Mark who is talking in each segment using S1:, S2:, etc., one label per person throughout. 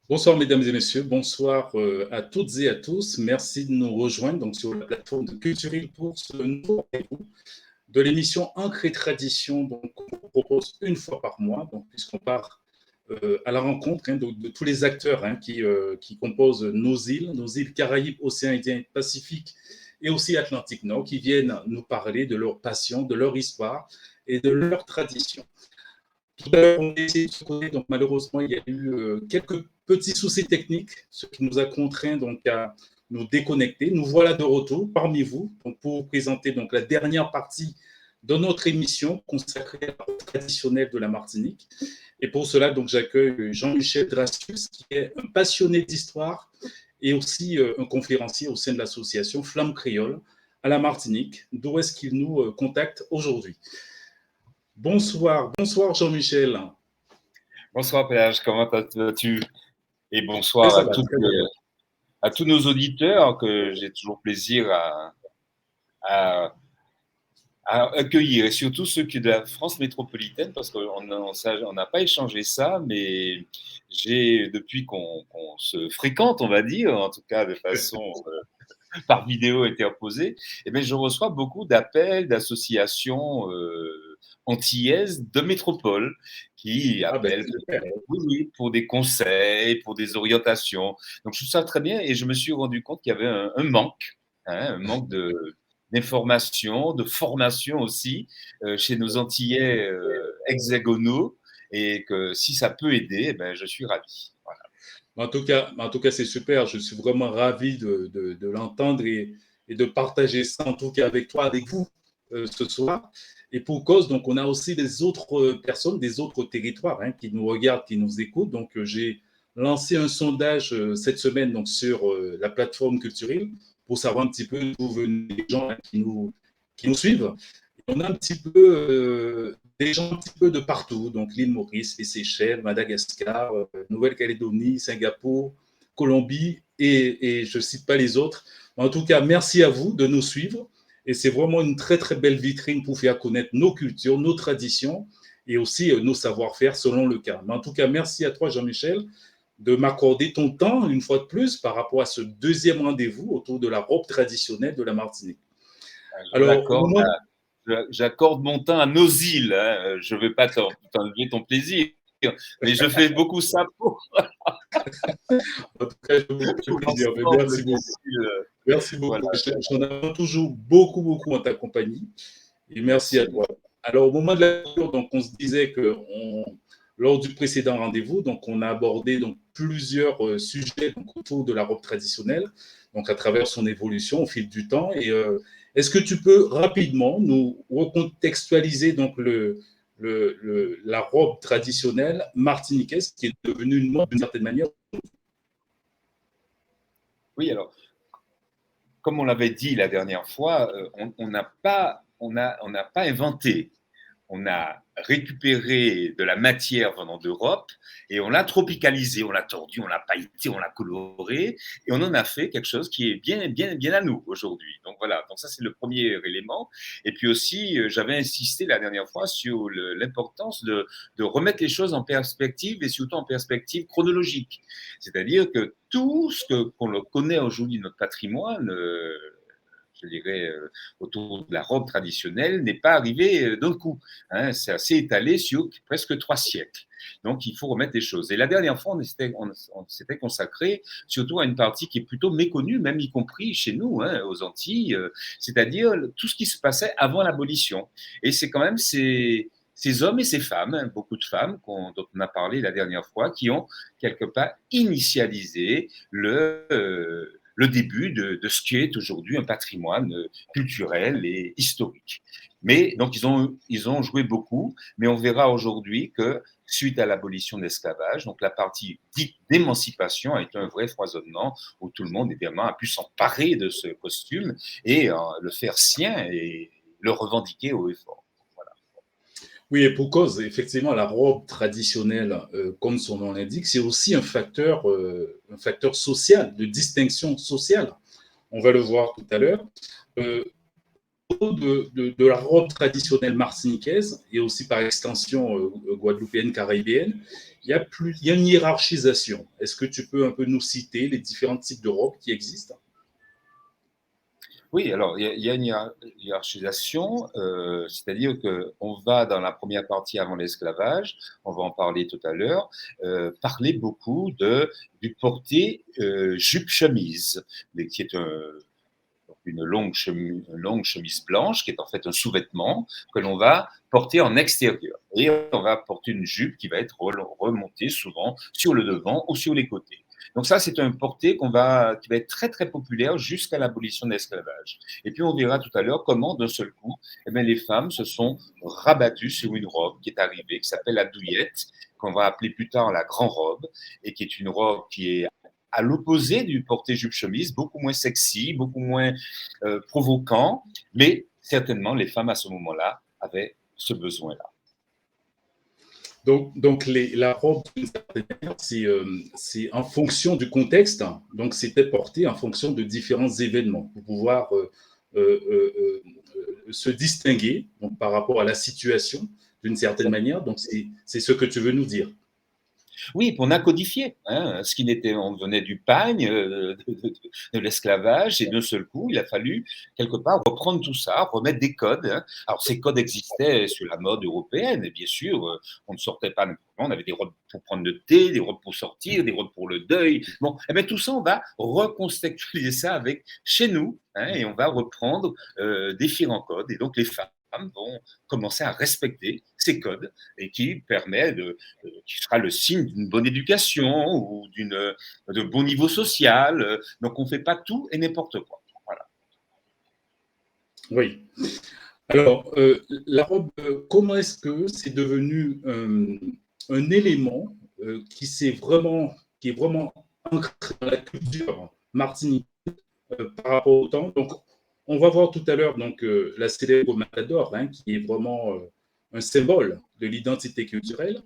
S1: Bonsoir mesdames et messieurs, bonsoir à toutes et à tous. Merci de nous rejoindre donc, sur la plateforme de Culturel pour ce nouveau rendez-vous de l'émission Ancre et Tradition donc, qu'on vous propose une fois par mois, donc, puisqu'on part à la rencontre de tous les acteurs qui composent nos îles Caraïbes, Océan Indien, Pacifique et aussi Atlantique Nord, qui viennent nous parler de leur passion, de leur histoire et de leur tradition. Tout à l'heure, on a essayé de se connecter, donc malheureusement, il y a eu quelques petits soucis techniques, ce qui nous a contraints donc à nous déconnecter. Nous voilà de retour parmi vous donc, pour vous présenter donc, la dernière partie de notre émission consacrée à l'art traditionnel de la Martinique. Et pour cela, donc, j'accueille Jean-Michel Dracius, qui est un passionné d'histoire et aussi un conférencier au sein de l'association Flamme Créole à la Martinique, d'où est-ce qu'il nous contacte aujourd'hui. Bonsoir, bonsoir Jean-Michel.
S2: Bonsoir Péage, comment vas-tu? Et
S1: Oui,
S2: bonsoir
S1: ça va très bien.
S2: à tous nos auditeurs que j'ai toujours plaisir à, à accueillir, et surtout ceux qui de la France métropolitaine, parce qu'on n'a pas échangé ça, mais depuis qu'on se fréquente, on va dire, en tout cas de façon par vidéo interposée, et bien, je reçois beaucoup d'appels d'associations antillaises de métropole qui
S1: Ah ben
S2: appellent
S1: super.
S2: oui, oui, pour des conseils, pour des orientations. Donc, je trouve ça très bien et je me suis rendu compte qu'il y avait un manque, un manque d'information, de formation aussi chez nos Antillais hexagonaux, et que si ça peut aider, eh ben, je suis ravi. Voilà.
S1: En tout cas, c'est super. Je suis vraiment ravi de l'entendre et de partager ça, en tout cas, avec toi, avec vous, ce soir. Et pour cause, donc, on a aussi des autres personnes, des autres territoires qui nous regardent, qui nous écoutent. Donc, j'ai lancé un sondage cette semaine donc, sur la plateforme culturelle pour savoir un petit peu d'où venaient les gens qui nous suivent. Et on a un petit peu des gens un petit peu de partout, donc l'île Maurice, les Seychelles, Madagascar, Nouvelle-Calédonie, Singapour, Colombie et je ne cite pas les autres. En tout cas, merci à vous de nous suivre et c'est vraiment une très très belle vitrine pour faire connaître nos cultures, nos traditions et aussi nos savoir-faire selon le cas. Mais en tout cas, merci à toi Jean-Michel de m'accorder ton temps une fois de plus par rapport à ce deuxième rendez-vous autour de la robe traditionnelle de la Martinique.
S2: Je
S1: Alors, au
S2: l'accorde,
S1: moment
S2: j'accorde mon temps à nos îles. Hein. Je ne veux pas t'enlever ton plaisir, mais je fais beaucoup ça pour
S1: En tout cas, je fais plaisir. Mais
S2: l'ensemble
S1: merci
S2: des
S1: beaucoup.
S2: îles.
S1: Merci
S2: Voilà,
S1: beaucoup. J'en apprends toujours beaucoup, beaucoup en ta compagnie. Et merci à
S2: merci.
S1: toi. Alors, au moment de la lecture, donc, on se disait que lors du précédent rendez-vous, donc, on a abordé donc, plusieurs sujets donc, autour de la robe traditionnelle, donc à travers son évolution au fil du temps. Et est-ce que tu peux rapidement nous recontextualiser donc, la robe traditionnelle martiniquaise qui est devenue une mode d'une certaine manière?
S2: Oui, alors, comme on l'avait dit la dernière fois, on n'a pas inventé. On a récupéré de la matière venant d'Europe et on l'a tropicalisé, on l'a tordu, on l'a pailleté, on l'a coloré et on en a fait quelque chose qui est bien à nous aujourd'hui. Donc voilà, donc ça c'est le premier élément. Et puis aussi, j'avais insisté la dernière fois sur l'importance de remettre les choses en perspective et surtout en perspective chronologique. C'est-à-dire que tout ce qu'on le connaît aujourd'hui, notre patrimoine, je dirais, autour de la robe traditionnelle, n'est pas arrivé d'un coup. Hein, c'est assez étalé sur presque 3 siècles. Donc, il faut remettre les choses. Et la dernière fois, on s'était consacré surtout à une partie qui est plutôt méconnue, même y compris chez nous, hein, aux Antilles, c'est-à-dire tout ce qui se passait avant l'abolition. Et c'est quand même ces hommes et ces femmes, hein, beaucoup de femmes dont on a parlé la dernière fois, qui ont quelque part initialisé le début de ce qui est aujourd'hui un patrimoine culturel et historique. Mais donc ils ont joué beaucoup, mais on verra aujourd'hui que suite à l'abolition de l'esclavage, donc la partie dite d'émancipation a été un vrai foisonnement où tout le monde évidemment a pu s'emparer de ce costume et le faire sien et le revendiquer haut et fort. Voilà.
S1: Oui, et pour cause, effectivement, la robe traditionnelle, comme son nom l'indique, c'est aussi un facteur social, de distinction sociale. On va le voir tout à l'heure. Euh, de la robe traditionnelle martiniquaise et aussi par extension guadeloupéenne, caribéenne, il y a une hiérarchisation. Est-ce que tu peux un peu nous citer les différents types de robes qui existent?
S2: Oui, alors il y a une hiérarchisation, c'est-à-dire qu'on va dans la première partie avant l'esclavage, on va en parler tout à l'heure, parler beaucoup du porté jupe-chemise, qui est une longue chemise blanche, qui est en fait un sous-vêtement que l'on va porter en extérieur. Et on va porter une jupe qui va être remontée souvent sur le devant ou sur les côtés. Donc ça, c'est un porté qui va être très très populaire jusqu'à l'abolition de l'esclavage. Et puis on verra tout à l'heure comment d'un seul coup, eh bien, les femmes se sont rabattues sur une robe qui est arrivée, qui s'appelle la douillette, qu'on va appeler plus tard la grand robe, et qui est une robe qui est à l'opposé du porté jupe-chemise, beaucoup moins sexy, beaucoup moins provoquant, mais certainement les femmes à ce moment-là avaient ce besoin-là.
S1: Donc la robe, c'est en fonction du contexte, hein. Donc c'était porté en fonction de différents événements pour pouvoir euh, euh, se distinguer donc, par rapport à la situation d'une certaine manière. Donc c'est ce que tu veux nous dire.
S2: Oui, on a codifié, hein, ce qui n'était, on venait du pagne, de l'esclavage, et d'un seul coup, il a fallu quelque part reprendre tout ça, remettre des codes, hein. Alors ces codes existaient sur la mode européenne, et bien sûr, on ne sortait pas n'importe comment, on avait des robes pour prendre le thé, des robes pour sortir, des robes pour le deuil. Bon, et bien tout ça, on va recontextualiser ça avec chez nous, hein, et on va reprendre différents codes, et donc les femmes vont commencer à respecter ces codes et qui qui sera le signe d'une bonne éducation ou de bon niveau social. Donc on ne fait pas tout et n'importe quoi. Voilà.
S1: Oui. Alors, la robe, comment est-ce que c'est devenu un élément qui est vraiment ancré dans la culture martiniquaise par rapport au temps? Donc, on va voir tout à l'heure donc la célèbre Matador, hein, qui est vraiment un symbole de l'identité culturelle.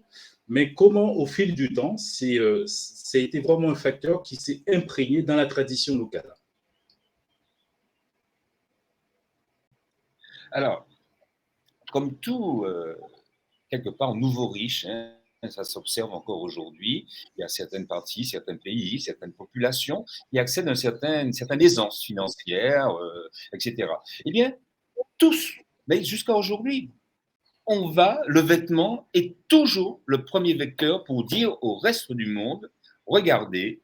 S1: Mais comment, au fil du temps, ça a été vraiment un facteur qui s'est imprégné dans la tradition locale?
S2: Alors, comme tout, quelque part, nouveau riche, hein, ça s'observe encore aujourd'hui. Il y a certaines parties, certains pays, certaines populations qui accèdent à une certaine aisance financière, etc. Eh bien, tous, mais jusqu'à aujourd'hui, le vêtement est toujours le premier vecteur pour dire au reste du monde, regardez,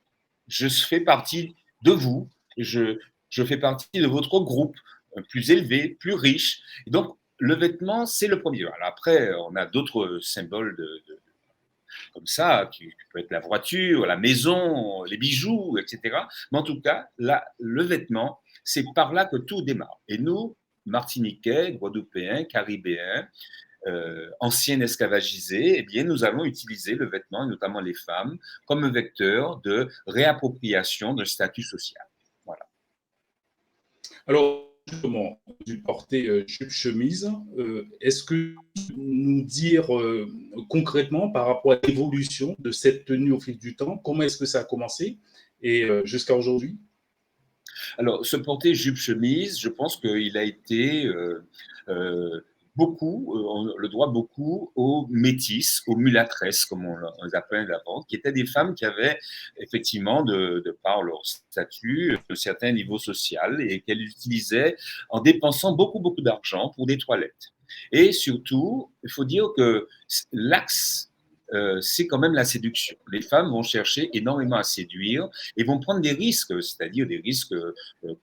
S2: je fais partie de vous, je fais partie de votre groupe plus élevé, plus riche. Et donc, le vêtement, c'est le premier. Alors après, on a d'autres symboles comme ça, qui peut être la voiture, la maison, les bijoux, etc. Mais en tout cas, le vêtement, c'est par là que tout démarre. Et nous, Martiniquais, Guadeloupéens, Caribéens, anciens esclavagisés, eh bien, nous allons utiliser le vêtement, et notamment les femmes, comme un vecteur de réappropriation d'un statut social. Voilà.
S1: Alors, justement, du porté jupe-chemise, est-ce que tu peux nous dire concrètement par rapport à l'évolution de cette tenue au fil du temps, comment est-ce que ça a commencé et jusqu'à aujourd'hui?
S2: Alors, ce porté jupe-chemise, je pense qu'il a été euh, on le doit beaucoup aux métisses, aux mulâtresses, comme on les appelle avant, qui étaient des femmes qui avaient effectivement, de par leur statut, un certain niveau social et qu'elles utilisaient en dépensant beaucoup, beaucoup d'argent pour des toilettes. Et surtout, il faut dire que l'axe c'est quand même la séduction. Les femmes vont chercher énormément à séduire et vont prendre des risques, c'est-à-dire des risques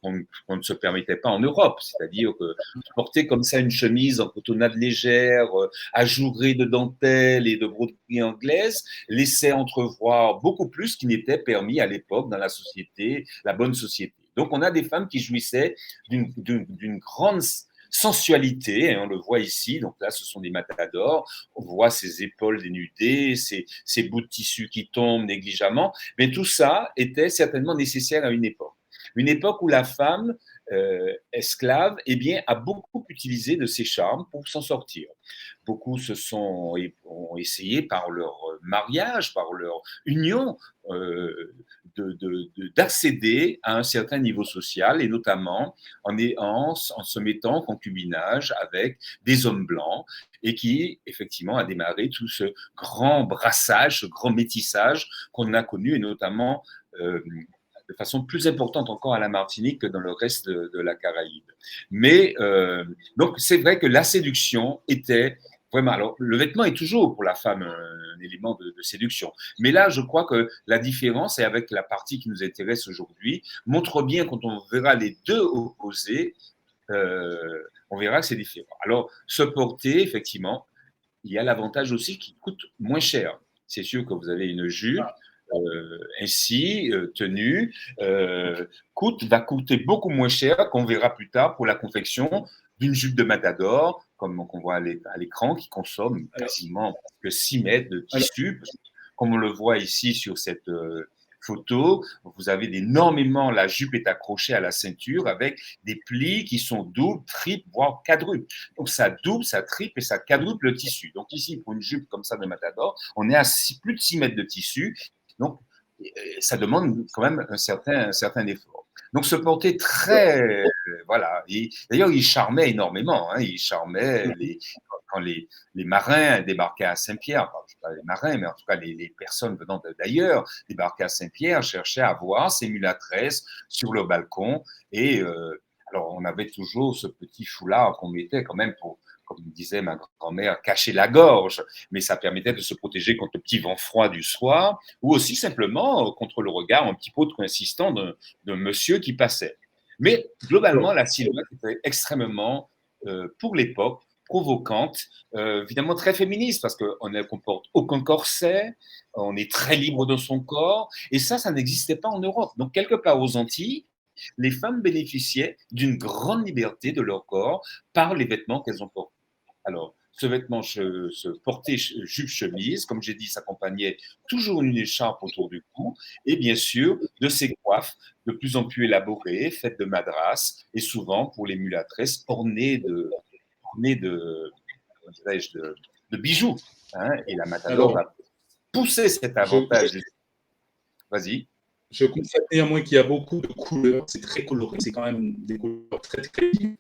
S2: qu'on ne se permettait pas en Europe. C'est-à-dire que porter comme ça une chemise en cotonnade légère, ajourée de dentelle et de broderie anglaise, laissait entrevoir beaucoup plus qui n'était permis à l'époque dans la société, la bonne société. Donc on a des femmes qui jouissaient d'une grande sensualité, et on le voit ici, donc là ce sont des matadors, on voit ses épaules dénudées, ses bouts de tissu qui tombent négligemment, mais tout ça était certainement nécessaire à une époque où la femme esclave eh bien, a beaucoup utilisé de ses charmes pour s'en sortir. Beaucoup ont essayé par leur mariage, par leur union, d'accéder à un certain niveau social, et notamment en se mettant en concubinage avec des hommes blancs, et qui, effectivement, a démarré tout ce grand brassage, ce grand métissage qu'on a connu, et notamment de façon plus importante encore à la Martinique que dans le reste de la Caraïbe. Mais donc, c'est vrai que la séduction était vraiment. Alors, le vêtement est toujours pour la femme un élément de séduction. Mais là, je crois que la différence, et avec la partie qui nous intéresse aujourd'hui, montre bien, quand on verra les deux opposés, on verra que c'est différent. Alors, se porter, effectivement, il y a l'avantage aussi qu'il coûte moins cher. C'est sûr que vous avez une jupe ainsi tenue, va coûter beaucoup moins cher, qu'on verra plus tard, pour la confection d'une jupe de Matador, comme on voit à l'écran, qui consomme quasiment que 6 mètres de tissu. Comme on le voit ici sur cette photo, vous avez énormément, la jupe est accrochée à la ceinture avec des plis qui sont doubles, triples, voire quadruples. Donc ça double, ça triple et ça quadruple le tissu. Donc ici, pour une jupe comme ça de Matador, on est à plus de 6 mètres de tissu. Donc ça demande quand même un certain effort. Donc se porter très, voilà. D'ailleurs, il charmait énormément. Hein, il charmait quand les marins débarquaient à Saint-Pierre, enfin, je ne sais pas les marins, mais en tout cas les personnes venant d'ailleurs débarquaient à Saint-Pierre, cherchaient à voir ces mulâtresses sur le balcon. Et alors, on avait toujours ce petit foulard qu'on mettait quand même pour, comme disait ma grand-mère, cacher la gorge, mais ça permettait de se protéger contre le petit vent froid du soir, ou aussi simplement contre le regard un petit peu trop insistant d'un monsieur qui passait. Mais globalement, la silhouette était extrêmement, pour l'époque, provocante, évidemment très féministe, parce qu'on ne comporte aucun corset, on est très libre de son corps, et ça n'existait pas en Europe. Donc, quelque part aux Antilles, les femmes bénéficiaient d'une grande liberté de leur corps par les vêtements qu'elles ont portés. Alors, ce vêtement se portait jupe-chemise, comme j'ai dit, s'accompagnait toujours d'une écharpe autour du cou, et bien sûr de ces coiffes de plus en plus élaborées, faites de madras, et souvent pour les mulâtresses ornées de bijoux. Hein, et la Matador va pousser cet avantage. Vas-y.
S1: Je constate néanmoins qu'il y a beaucoup de couleurs, c'est très coloré, c'est quand même des couleurs très très vives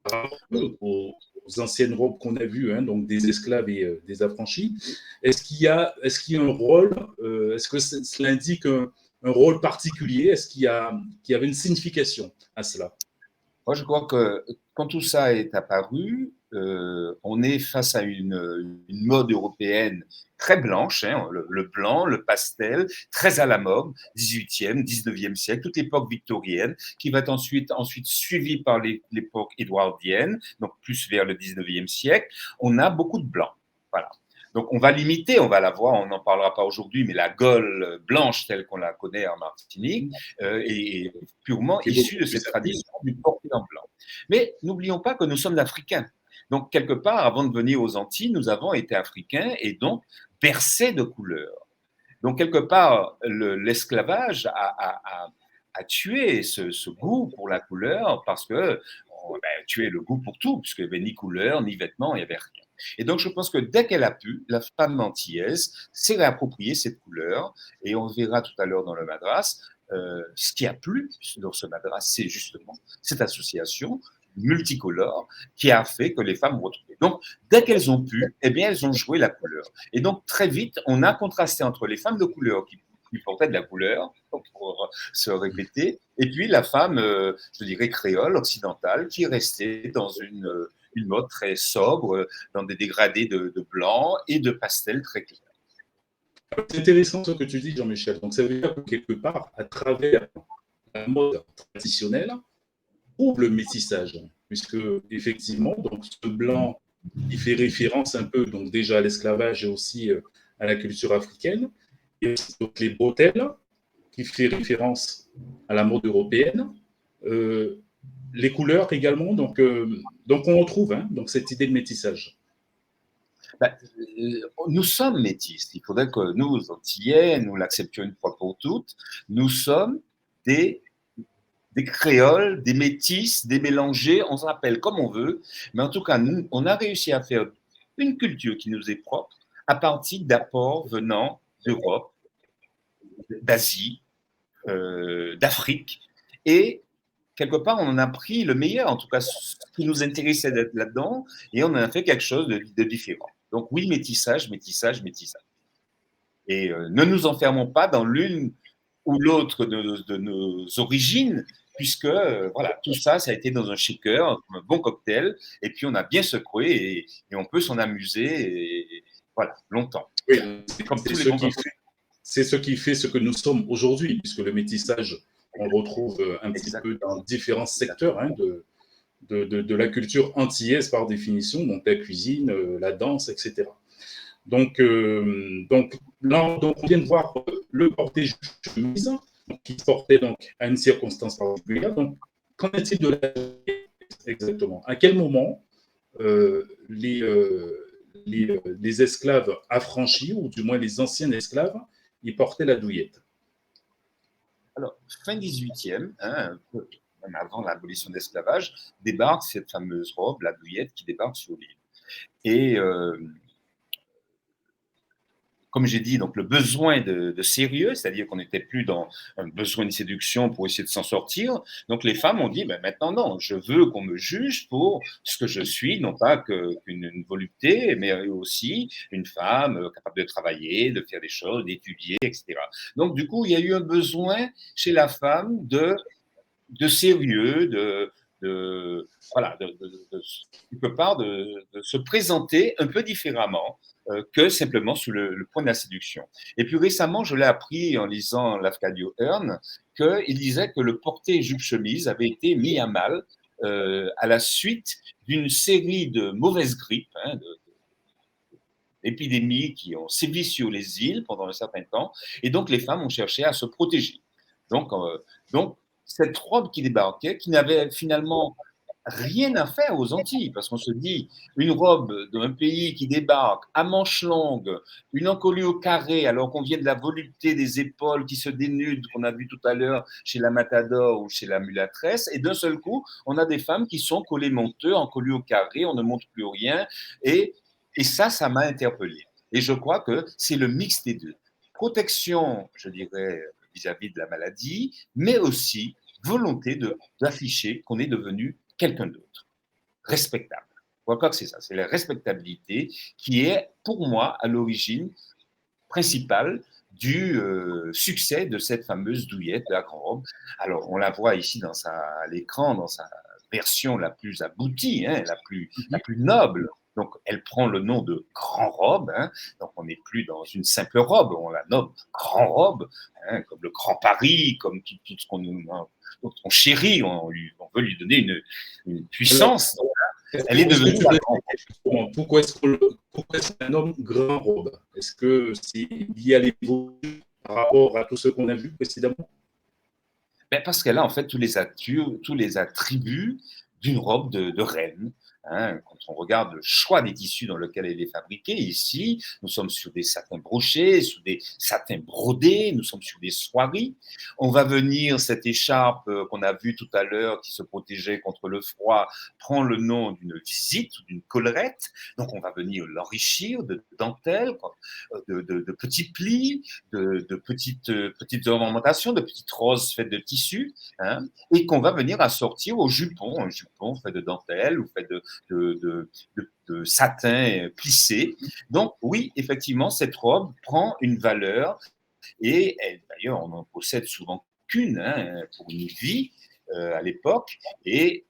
S1: par rapport aux anciennes robes qu'on a vues, hein, donc des esclaves et des affranchis. Est-ce qu'il y a un rôle, est-ce que cela indique un rôle particulier? Est-ce qu'il y avait une signification à cela?
S2: Moi, je crois que quand tout ça est apparu, on est face à une mode européenne très blanche, hein, le blanc, le pastel, très à la mode, 18e, 19e siècle, toute l'époque victorienne, qui va être ensuite suivie par l'époque édouardienne, donc plus vers le 19e siècle. On a beaucoup de blanc. Voilà. Donc, on va limiter, on va la voir, on n'en parlera pas aujourd'hui, mais la gaule blanche telle qu'on la connaît en Martinique est purement issue de cette tradition du porté en blanc. Mais n'oublions pas que nous sommes africains. Donc, quelque part, avant de venir aux Antilles, nous avons été africains et donc bercés de couleurs. Donc, quelque part, l'esclavage a tué ce goût pour la couleur parce que tué le goût pour tout, puisqu'il n'y avait ni couleur, ni vêtements, il n'y avait rien. Et donc, je pense que dès qu'elle a pu, la femme antillaise s'est réappropriée cette couleur, et on verra tout à l'heure dans le madras, ce qui a plu dans ce madras, c'est justement cette association multicolore qui a fait que les femmes ont retrouvé. Donc, dès qu'elles ont pu, eh bien, elles ont joué la couleur. Et donc, très vite, on a contrasté entre les femmes de couleur qui portaient de la couleur, pour se répéter, et puis la femme, je dirais, créole, occidentale, qui est restée dans une mode très sobre, dans des dégradés de blanc et de pastel très clair.
S1: C'est intéressant ce que tu dis, Jean-Michel. Donc, ça veut dire que quelque part, à travers la mode traditionnelle, on trouve le métissage, puisque effectivement, donc ce blanc, il fait référence un peu, donc déjà à l'esclavage et aussi à la culture africaine, et donc les bretelles, qui fait référence à la mode européenne, les couleurs également, donc on retrouve donc cette idée de métissage.
S2: Nous sommes métis. Il faudrait que nous, Antillais, nous l'acceptions une fois pour toutes. Nous sommes des créoles, des métis, des mélangés, on s'appelle comme on veut. Mais en tout cas, nous, on a réussi à faire une culture qui nous est propre à partir d'apports venant d'Europe, d'Asie, d'Afrique. Et quelque part, on en a pris le meilleur, en tout cas ce qui nous intéressait d'être là-dedans, et on en a fait quelque chose de différent. Donc oui, métissage, métissage, métissage. Et ne nous enfermons pas dans l'une ou l'autre de nos origines, puisque voilà, tout ça, ça a été dans un shaker, un bon cocktail, et puis on a bien secoué, et on peut s'en amuser, et voilà, longtemps.
S1: Oui,
S2: Comme tous les bons
S1: c'est ce qui fait ce que nous sommes aujourd'hui, puisque le métissage, on le retrouve un petit peu dans différents secteurs de la culture antillaise par définition, donc la cuisine, la danse, etc. Donc là, donc, on vient de voir le porté chemise qui se portait donc à une circonstance particulière. Donc, qu'en est-il de la exactement? À quel moment les esclaves affranchis, ou du moins les anciens esclaves, ils portaient la douillette?
S2: Alors, fin 18e, hein, même avant l'abolition de l'esclavage, débarque cette fameuse robe, la douillette, qui débarque sur l'île. Et comme j'ai dit, donc le besoin de sérieux, c'est-à-dire qu'on n'était plus dans un besoin de séduction pour essayer de s'en sortir. Donc les femmes ont dit, ben maintenant non, je veux qu'on me juge pour ce que je suis, non pas qu'une volupté, mais aussi une femme capable de travailler, de faire des choses, d'étudier, etc. Donc du coup, il y a eu un besoin chez la femme de sérieux, voilà, quelque part de se présenter un peu différemment que simplement sous le point de la séduction. Et puis récemment, je l'ai appris en lisant Lafcadio Hearn, qu'il disait que le porté jupe-chemise avait été mis à mal à la suite d'une série de mauvaises grippes, hein, d'épidémies qui ont sévi sur les îles pendant un certain temps, et donc les femmes ont cherché à se protéger. Donc cette robe qui débarquait, qui n'avait finalement rien à faire aux Antilles, parce qu'on se dit, une robe d'un pays qui débarque à manches longues, une encolure au carré, alors qu'on vient de la volupté des épaules qui se dénudent, qu'on a vu tout à l'heure chez la Matador ou chez la Mulatresse, et d'un seul coup, on a des femmes qui sont collées monteux, encolures au carré, on ne monte plus rien, et ça m'a interpellé. Et je crois que c'est le mix des deux. Protection, je dirais, vis-à-vis de la maladie, mais aussi volonté d'afficher qu'on est devenu quelqu'un d'autre, respectable. Je crois que c'est ça, c'est la respectabilité qui est, pour moi, à l'origine principale du succès de cette fameuse douillette de la grande robe. Alors, on la voit ici à l'écran, dans sa version la plus aboutie, hein, la plus noble. Donc, elle prend le nom de grand robe. Hein, donc, on n'est plus dans une simple robe, on la nomme grand robe, hein, comme le Grand Paris, comme tout ce qu'on chérit, on veut lui donner une puissance. Donc, elle est devenue la grande robe.
S1: Pourquoi est-ce qu'on nomme grand robe? Est-ce que c'est lié à l'évolution par rapport à tout ce qu'on a vu précédemment?
S2: Ben parce qu'elle a en fait tous les attributs d'une robe de reine. Hein. Quand on regarde le choix des tissus dans lequel elle est fabriquée, ici, nous sommes sur des satins brochés, sur des satins brodés, nous sommes sur des soieries. On va venir, cette écharpe qu'on a vue tout à l'heure, qui se protégeait contre le froid, prend le nom d'une visite ou d'une collerette. Donc on va venir l'enrichir de dentelles, de petits plis, de petites ornementations, de petites roses faites de tissu, hein, et qu'on va venir assortir au jupon, un jupon fait de dentelle ou fait de satin plissé. Donc oui, effectivement, cette robe prend une valeur, et d'ailleurs, on n'en possède souvent qu'une, hein, pour une vie à l'époque, et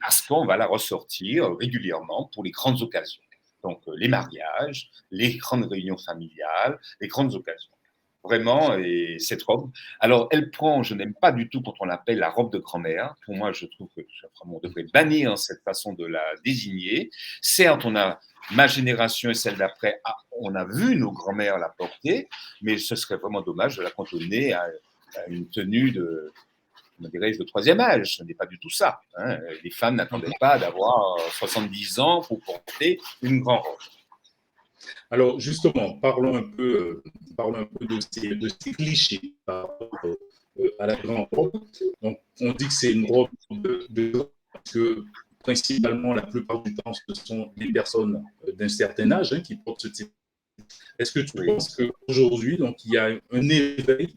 S2: parce qu'on va la ressortir régulièrement pour les grandes occasions. Donc les mariages, les grandes réunions familiales, les grandes occasions. Vraiment, et cette robe. Alors, elle prend, je n'aime pas du tout quand on l'appelle la robe de grand-mère. Pour moi, je trouve que on devrait bannir cette façon de la désigner. Certes, ma génération et celle d'après, on a vu nos grands-mères la porter, mais ce serait vraiment dommage de la cantonner à une tenue de troisième âge. Ce n'est pas du tout ça. Hein. Les femmes n'attendaient pas d'avoir 70 ans pour porter une grande robe.
S1: Alors justement, parlons un peu de ces clichés par rapport à la grande robe. Donc, on dit que c'est une robe parce que principalement, la plupart du temps, ce sont des personnes d'un certain âge, hein, qui portent ce type. Est-ce que tu penses qu'aujourd'hui, donc, il y a un éveil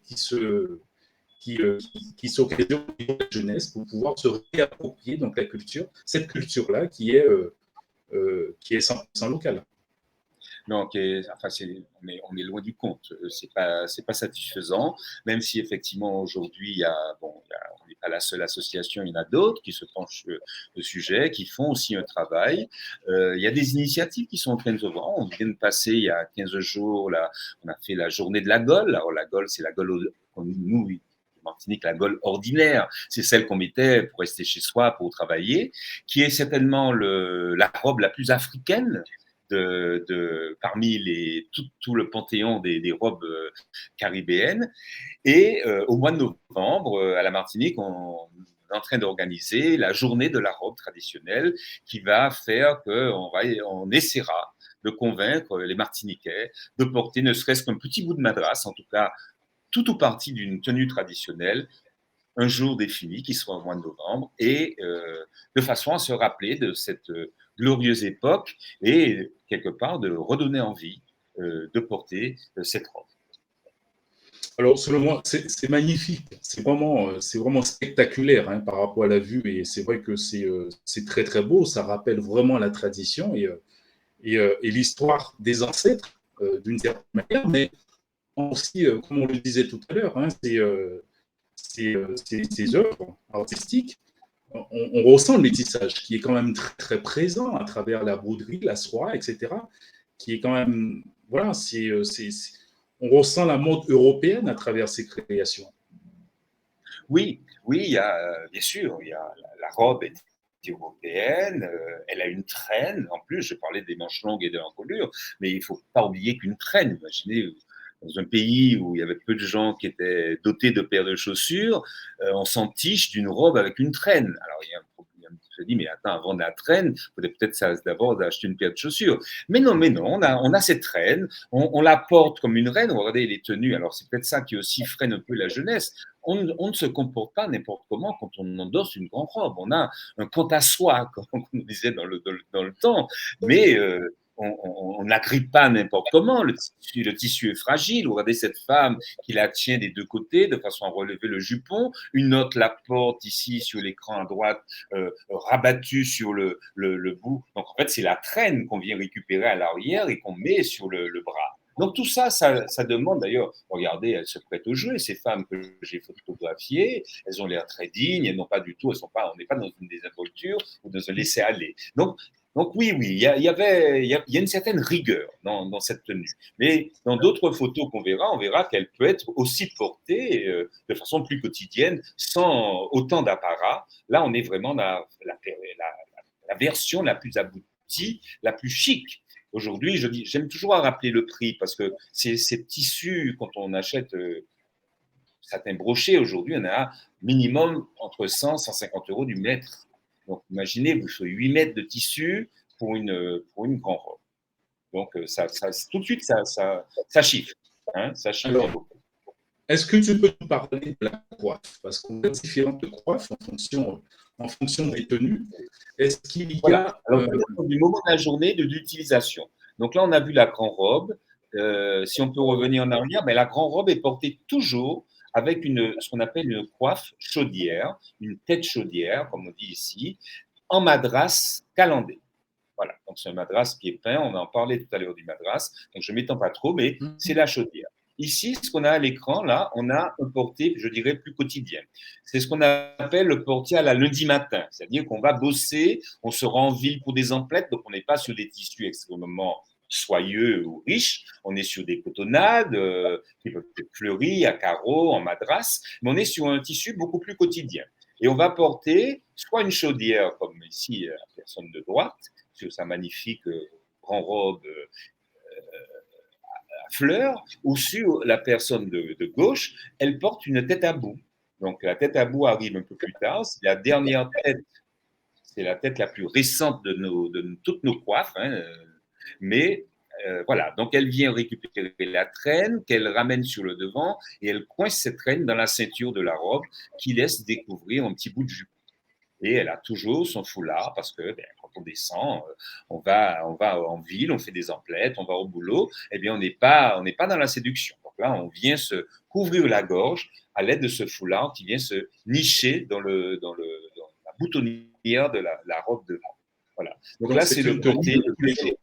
S1: qui s'occasionne au niveau de la jeunesse pour pouvoir se réapproprier donc la culture, cette culture-là qui est 100% locale.
S2: Non, enfin, on est loin du compte. C'est pas satisfaisant, même si effectivement aujourd'hui, on n'est pas la seule association, il y en a d'autres qui se penchent le sujet, qui font aussi un travail. Il y a des initiatives qui sont en train de se voir. On vient de passer il y a 15 jours, là, on a fait la journée de la Gaule. Alors la Gaule, c'est la Gaule, nous, Martinique, la Gaule ordinaire, c'est celle qu'on mettait pour rester chez soi, pour travailler, qui est certainement la robe la plus africaine parmi tout le panthéon des robes caribéennes. Et au mois de novembre, à la Martinique, on est en train d'organiser la journée de la robe traditionnelle qui va faire qu'on essaiera de convaincre les Martiniquais de porter ne serait-ce qu'un petit bout de madras, en tout cas tout ou partie d'une tenue traditionnelle, un jour défini qui sera au mois de novembre, et de façon à se rappeler de cette glorieuse époque et quelque part de redonner envie de porter cette robe.
S1: Alors, selon moi, c'est magnifique. C'est vraiment spectaculaire hein, par rapport à la vue. Et c'est vrai que c'est très, très beau. Ça rappelle vraiment la tradition et l'histoire des ancêtres, d'une certaine manière. Mais aussi, comme on le disait tout à l'heure, hein, ces œuvres artistiques, on ressent le métissage qui est quand même très, très présent à travers la broderie, la soie, etc. Qui est quand même, voilà, on ressent la mode européenne à travers ces créations.
S2: Oui, oui, il y a, bien sûr, il y a la robe est européenne, elle a une traîne. En plus, je parlais des manches longues et de l'encolure, mais il ne faut pas oublier qu'une traîne, imaginez, dans un pays où il y avait peu de gens qui étaient dotés de paires de chaussures, on s'entiche d'une robe avec une traîne. Alors, il y a un problème. Je dis, mais attends, avant de la traîne, il faudrait peut-être ça d'abord d'acheter une paire de chaussures. Mais non, on a cette traîne, on la porte comme une reine. Regardez les tenues. Alors, c'est peut-être ça qui aussi freine un peu la jeunesse. On ne se comporte pas n'importe comment quand on endosse une grande robe. On a un compte à soi, comme on disait dans le temps, mais on n'agrippe pas n'importe comment. Le tissu est fragile. Regardez cette femme qui la tient des deux côtés de façon à relever le jupon. Une autre la porte ici sur l'écran à droite, rabattue sur le bout. Donc en fait, c'est la traîne qu'on vient récupérer à l'arrière et qu'on met sur le bras. Donc tout ça, ça demande d'ailleurs, regardez, elles se prêtent au jeu, ces femmes que j'ai photographiées, elles ont l'air très dignes, elles n'ont pas du tout, on n'est pas dans une désinvolture ou dans un laisser-aller. Donc oui, il y a une certaine rigueur dans cette tenue. Mais dans d'autres photos qu'on verra, on verra qu'elle peut être aussi portée de façon plus quotidienne, sans autant d'apparat. Là, on est vraiment dans la version la plus aboutie, la plus chic. Aujourd'hui, j'aime toujours à rappeler le prix parce que ces tissus, quand on achète certains brochets, aujourd'hui, on a minimum entre 100 et 150 euros du mètre. Donc, imaginez, vous faites 8 mètres de tissu pour une grande robe. Donc, tout de suite, ça chiffre. Hein, ça chiffre.
S1: Alors, est-ce que tu peux nous parler de la coiffe? Parce qu'on a différentes coiffes en fonction des tenues. Est-ce qu'il y a…
S2: Alors, du moment de la journée de l'utilisation. Donc là, on a vu la grande robe. Si on peut revenir en arrière, mais la grande robe est portée toujours avec ce qu'on appelle une coiffe chaudière, une tête chaudière, comme on dit ici, en madras calandé. Voilà, donc c'est un madras qui est peint. On en parlait tout à l'heure du madras, donc je ne m'étends pas trop, mais c'est la chaudière. Ici, ce qu'on a à l'écran, là, on a un porté, je dirais, plus quotidien. C'est ce qu'on appelle le portier à la lundi matin, c'est-à-dire qu'on va bosser, on se rend en ville pour des emplettes, donc on n'est pas sur des tissus extrêmement soyeux ou riches, on est sur des cotonnades qui peuvent être fleuries, à carreaux, en madras, mais on est sur un tissu beaucoup plus quotidien. Et on va porter soit une chaudière, comme ici, la personne de droite, sur sa magnifique grande robe à fleurs, ou sur la personne de gauche, elle porte une tête à bout. Donc la tête à bout arrive un peu plus tard, c'est la dernière tête, c'est la tête la plus récente de toutes nos coiffes, hein, mais voilà, donc elle vient récupérer la traîne qu'elle ramène sur le devant et elle coince cette traîne dans la ceinture de la robe qui laisse découvrir un petit bout de jupe. Et elle a toujours son foulard parce que quand on descend, on va en ville, on fait des emplettes, on va au boulot. Eh bien, on n'est pas dans la séduction. Donc, là, on vient se couvrir la gorge à l'aide de ce foulard qui vient se nicher dans la boutonnière de la robe de vent. Voilà. Donc là, c'est le côté léger.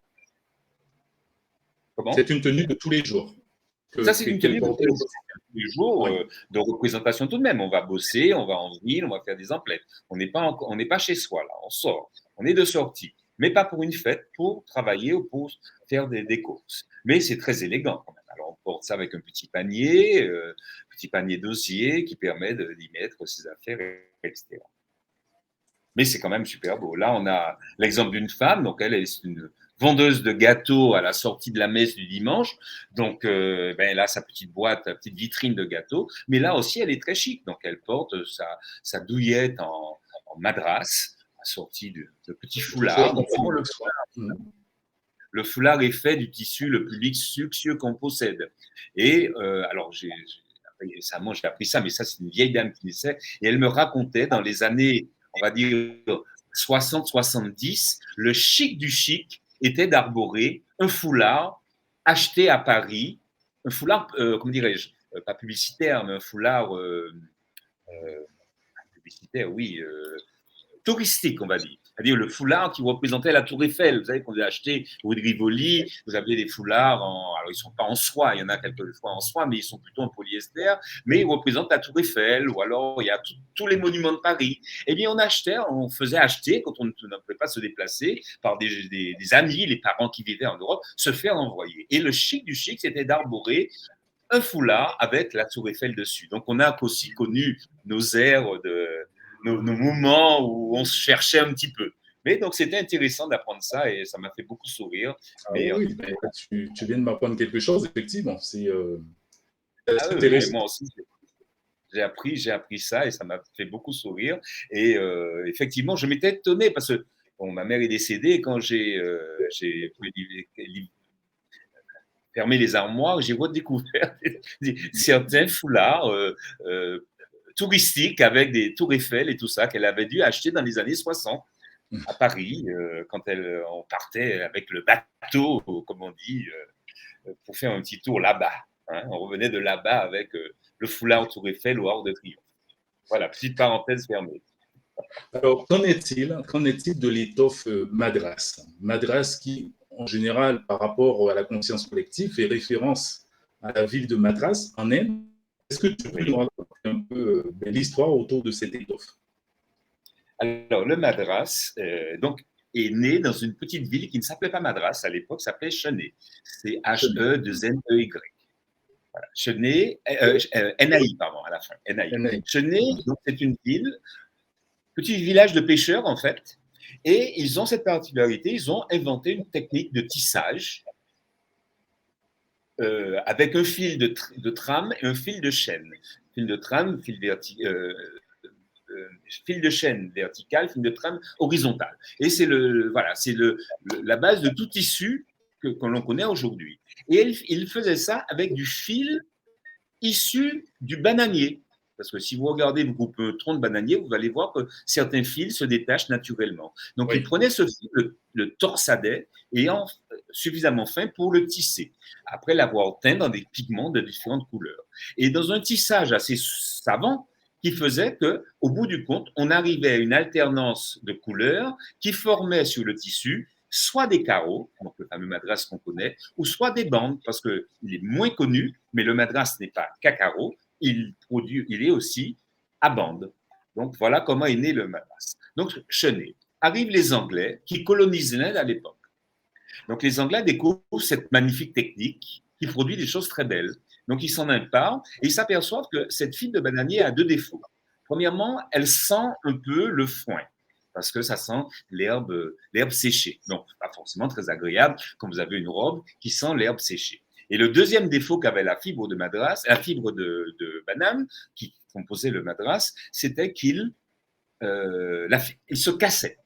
S2: Comment ?
S1: C'est une tenue de tous les jours.
S2: Ça, c'est une tenue de tous les jours de représentation tout de même. On va bosser, on va en ville, on va faire des emplettes. On n'est pas chez soi, là. On sort. On est de sortie. Mais pas pour une fête, pour travailler ou pour faire des courses. Mais c'est très élégant quand même. Alors, on porte ça avec un petit panier d'osier qui permet d'y mettre ses affaires, etc. Mais c'est quand même super beau. Là, on a l'exemple d'une femme. Donc, elle est une vendeuse de gâteaux à la sortie de la messe du dimanche. Donc, elle a sa petite boîte, sa petite vitrine de gâteaux. Mais là aussi, elle est très chic. Donc, elle porte sa douillette en madras, assortie de petits foulards. Donc, le foulard est fait du tissu le plus luxueux qu'on possède. Et alors, récemment, j'ai appris ça, mais ça, c'est une vieille dame qui le sait. Et elle me racontait dans les années, on va dire, 60-70, le chic du chic était d'arborer un foulard acheté à Paris, un foulard, comment dirais-je, pas publicitaire, mais un foulard publicitaire, oui, touristique, on va dire. C'est-à-dire le foulard qui représentait la Tour Eiffel. Vous savez qu'on a acheté rue de Rivoli, vous avez des foulards, alors ils ne sont pas en soie, il y en a quelquefois en soie, mais ils sont plutôt en polyester, mais ils représentent la Tour Eiffel, ou alors il y a tous les monuments de Paris. Eh bien, on faisait acheter, quand on ne pouvait pas se déplacer, par des amis, les parents qui vivaient en Europe, se faire envoyer. Et le chic du chic, c'était d'arborer un foulard avec la Tour Eiffel dessus. Donc, on a aussi connu nos airs nos moments où on se cherchait un petit peu. Mais donc, c'était intéressant d'apprendre ça et ça m'a fait beaucoup sourire.
S1: Mais, oui, tu viens de m'apprendre quelque chose, effectivement. C'est
S2: intéressant. Moi aussi, j'ai appris ça et ça m'a fait beaucoup sourire. Et effectivement, je m'étais étonné parce que ma mère est décédée quand j'ai fermé les armoires, j'ai redécouvert certains foulards touristique avec des tours Eiffel et tout ça qu'elle avait dû acheter dans les années 60 à Paris quand on partait avec le bateau, comme on dit, pour faire un petit tour là-bas. Hein. On revenait de là-bas avec le foulard Tour Eiffel au Arc de Triomphe. Voilà, petite parenthèse fermée.
S1: Alors, qu'en est-il de l'étoffe madras ? Madras qui, en général, par rapport à la conscience collective, fait référence à la ville de Madras en Inde. Est-ce que tu peux nous raconter un peu l'histoire autour de cette étoffe ?
S2: Alors, le Madras est né dans une petite ville qui ne s'appelait pas Madras à l'époque, s'appelait Cheney. C'est H-E-2-N-E-Y. Voilà. Cheney, N-A-I, pardon, à la fin. N-A-I. Cheney, c'est une ville, petit village de pêcheurs en fait, et ils ont cette particularité, ils ont inventé une technique de tissage avec un fil de trame et un fil de chaîne. Fil de trame, fil de chaîne vertical, fil de trame horizontal. Et c'est la base de tout tissu que l'on connaît aujourd'hui. Et il faisait ça avec du fil issu du bananier. Parce que si vous regardez, vous coupez un tronc de bananier, vous allez voir que certains fils se détachent naturellement. Donc, il prenait ce fil, le torsadait, ayant suffisamment fin pour le tisser, après l'avoir teint dans des pigments de différentes couleurs. Et dans un tissage assez savant, qui faisait qu'au bout du compte, on arrivait à une alternance de couleurs qui formait sur le tissu soit des carreaux, donc le fameux madras qu'on connaît, ou soit des bandes, parce qu'il est moins connu, mais le madras n'est pas qu'à carreaux, il est aussi à bandes. Donc voilà comment est né le madras. Donc Cheney. Arrivent les Anglais qui colonisent l'Inde à l'époque. Donc les Anglais découvrent cette magnifique technique qui produit des choses très belles. Donc ils s'en imparent et ils s'aperçoivent que cette file de bananier a deux défauts. Premièrement, elle sent un peu le foin parce que ça sent l'herbe séchée. Donc pas forcément très agréable quand vous avez une robe qui sent l'herbe séchée. Et le deuxième défaut qu'avait la fibre de madras, la fibre de banane qui composait le madras, c'était qu'il se cassait.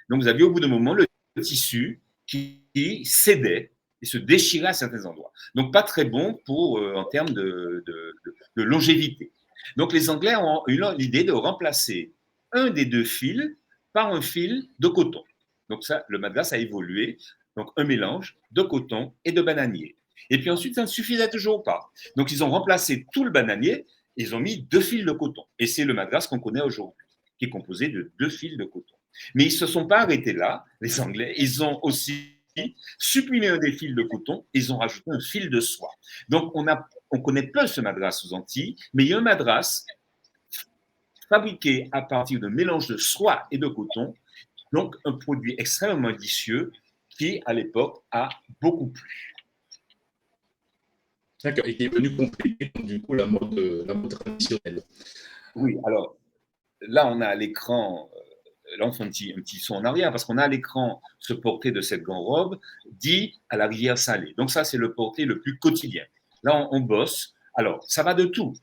S2: Donc vous aviez au bout d'un moment le tissu qui cédait et se déchirait à certains endroits. Donc pas très bon en termes de longévité. Donc les Anglais ont eu l'idée de remplacer un des deux fils par un fil de coton. Donc ça, le madras a évolué, donc un mélange de coton et de bananier. Et puis ensuite, ça ne suffisait toujours pas. Donc, ils ont remplacé tout le bananier, ils ont mis 2 fils de coton. Et c'est le madras qu'on connaît aujourd'hui, qui est composé de 2 fils de coton. Mais ils ne se sont pas arrêtés là, les Anglais. Ils ont aussi supprimé un des fils de coton, ils ont rajouté un fil de soie. Donc, on connaît peu ce madras aux Antilles, mais il y a un madras fabriqué à partir d'un mélange de soie et de coton, donc un produit extrêmement délicieux qui, à l'époque, a beaucoup plu.
S1: D'accord, et qui est venu compléter donc, du coup la mode traditionnelle.
S2: Oui, alors là, on a à l'écran, là, on fait un petit son en arrière, parce qu'on a à l'écran ce portrait de cette grande robe dit à la rivière Salée. Donc ça, c'est le portrait le plus quotidien. Là, on bosse. Alors, ça va de tout.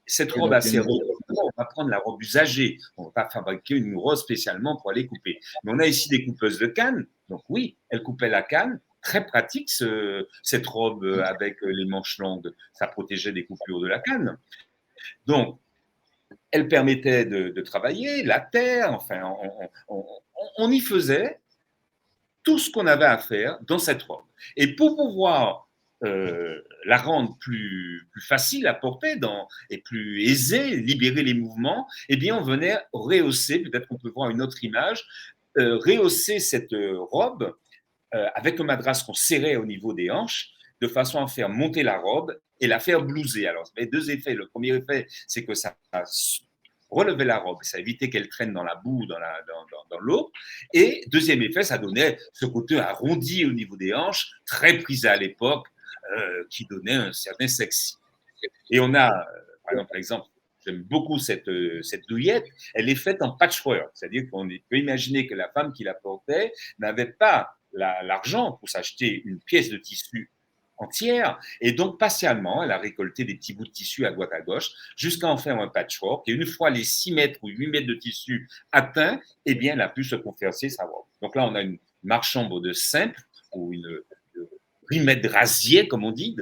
S2: Cette robe assez rose, on va prendre la robe usagée. On ne va pas fabriquer une rose spécialement pour aller couper. Mais on a ici des coupeuses de canne. Donc oui, elles coupaient la canne. Très pratique, cette robe avec les manches longues. Ça protégeait des coupures de la canne. Donc, elle permettait de travailler la terre. Enfin, on y faisait tout ce qu'on avait à faire dans cette robe. Et pour pouvoir la rendre plus facile à porter et plus aisée, libérer les mouvements, eh bien, on venait rehausser, peut-être qu'on peut voir une autre image, rehausser cette robe avec un madras qu'on serrait au niveau des hanches, de façon à faire monter la robe et la faire blouser. Alors, ça fait 2 effets. Le premier effet, c'est que ça relevait la robe, ça évitait qu'elle traîne dans la boue, dans l'eau. Et deuxième effet, ça donnait ce côté arrondi au niveau des hanches, très prisé à l'époque, qui donnait un certain sexy. Et on a, par exemple, j'aime beaucoup cette douillette, elle est faite en patchwork, c'est-à-dire qu'on peut imaginer que la femme qui la portait n'avait pas l'argent pour s'acheter une pièce de tissu entière, et donc patiemment, elle a récolté des petits bouts de tissu à droite à gauche jusqu'à en faire un patchwork, et une fois les 6 mètres ou 8 mètres de tissu atteints, eh bien, elle a pu se converser sa robe. Donc là, on a une marchambre de simple, ou une rimette de rasier, comme on dit,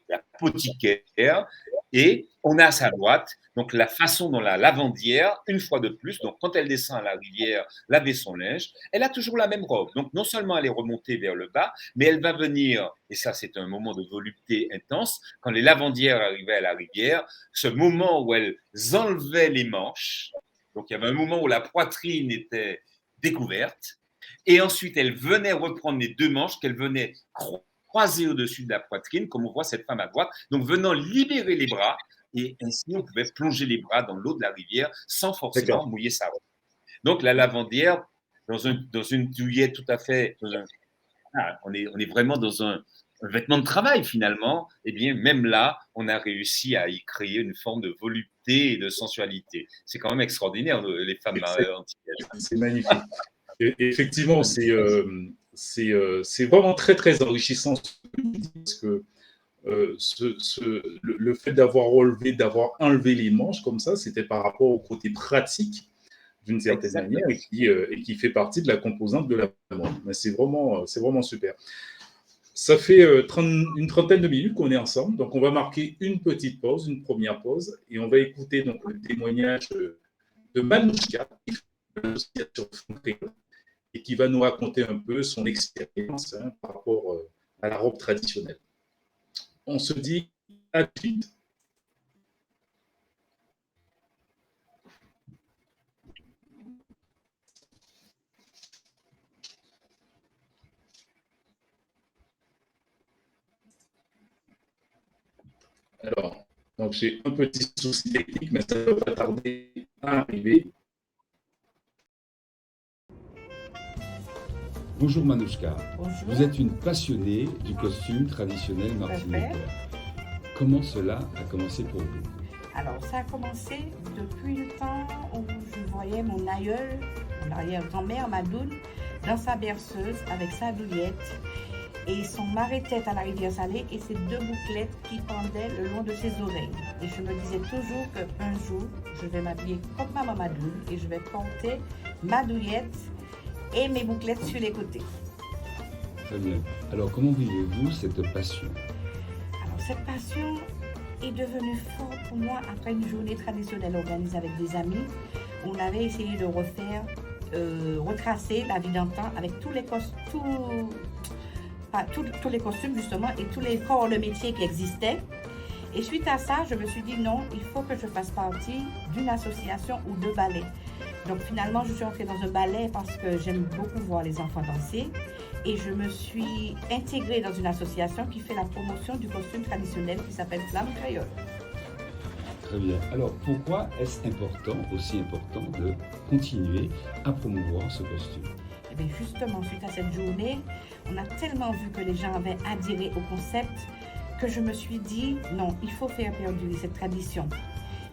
S2: l'apothicaire, et on a à sa droite donc la façon dont la lavandière, une fois de plus, donc quand elle descend à la rivière laver son linge, elle a toujours la même robe. Donc non seulement elle est remontée vers le bas, mais elle va venir, et ça c'est un moment de volupté intense, quand les lavandières arrivaient à la rivière, ce moment où elles enlevaient les manches, donc il y avait un moment où la poitrine était découverte, et ensuite elle venait reprendre les 2 manches qu'elle venait croisées au-dessus de la poitrine, comme on voit cette femme à droite, donc venant libérer les bras, et ainsi on pouvait plonger les bras dans l'eau de la rivière sans forcément mouiller sa robe. Donc la lavandière, dans une douillette tout à fait, on est vraiment dans un vêtement de travail finalement, et bien même là, on a réussi à y créer une forme de volupté et de sensualité. C'est quand même extraordinaire, les femmes antillaises.
S1: C'est magnifique. Et effectivement, c'est vraiment très, très enrichissant parce que le fait d'avoir enlevé les manches comme ça, c'était par rapport au côté pratique d'une certaine manière et qui fait partie de la composante de la mode. Mais c'est vraiment super. Ça fait une trentaine de minutes qu'on est ensemble, donc on va marquer une petite pause, une première pause, et on va écouter donc le témoignage de Manouchka, et qui va nous raconter un peu son expérience par rapport à la robe traditionnelle. On se dit à tout de suite. Alors, donc j'ai un petit souci technique, mais ça ne va pas tarder à arriver.
S3: Bonjour Manouchka.
S4: Bonjour.
S3: Vous êtes une passionnée du costume traditionnel martiniquais. Comment cela a commencé pour vous?
S4: Alors, ça a commencé depuis le temps où je voyais mon aïeul, mon arrière-grand-mère, Madoune, dans sa berceuse avec sa douillette et son marais-tête à la rivière Salée et ses 2 bouclettes qui pendaient le long de ses oreilles. Et je me disais toujours qu'un jour, je vais m'habiller comme maman Madoune et je vais porter ma douillette et mes bouclettes sur les côtés.
S3: Très bien. Alors, comment vivez-vous cette passion?
S4: Alors, cette passion est devenue forte pour moi après une journée traditionnelle organisée avec des amis. On avait essayé de retracer la vie d'antan avec tous tous les costumes justement et tous les corps de métier qui existaient. Et suite à ça, je me suis dit non, il faut que je fasse partie d'une association ou de ballet. Donc finalement, je suis entrée dans un ballet parce que j'aime beaucoup voir les enfants danser. Et je me suis intégrée dans une association qui fait la promotion du costume traditionnel qui s'appelle Flamme Créole.
S3: Très bien. Alors, pourquoi est-ce aussi important de continuer à promouvoir ce costume?
S4: Et bien justement, suite à cette journée, on a tellement vu que les gens avaient adhéré au concept que je me suis dit, non, il faut faire perdurer cette tradition.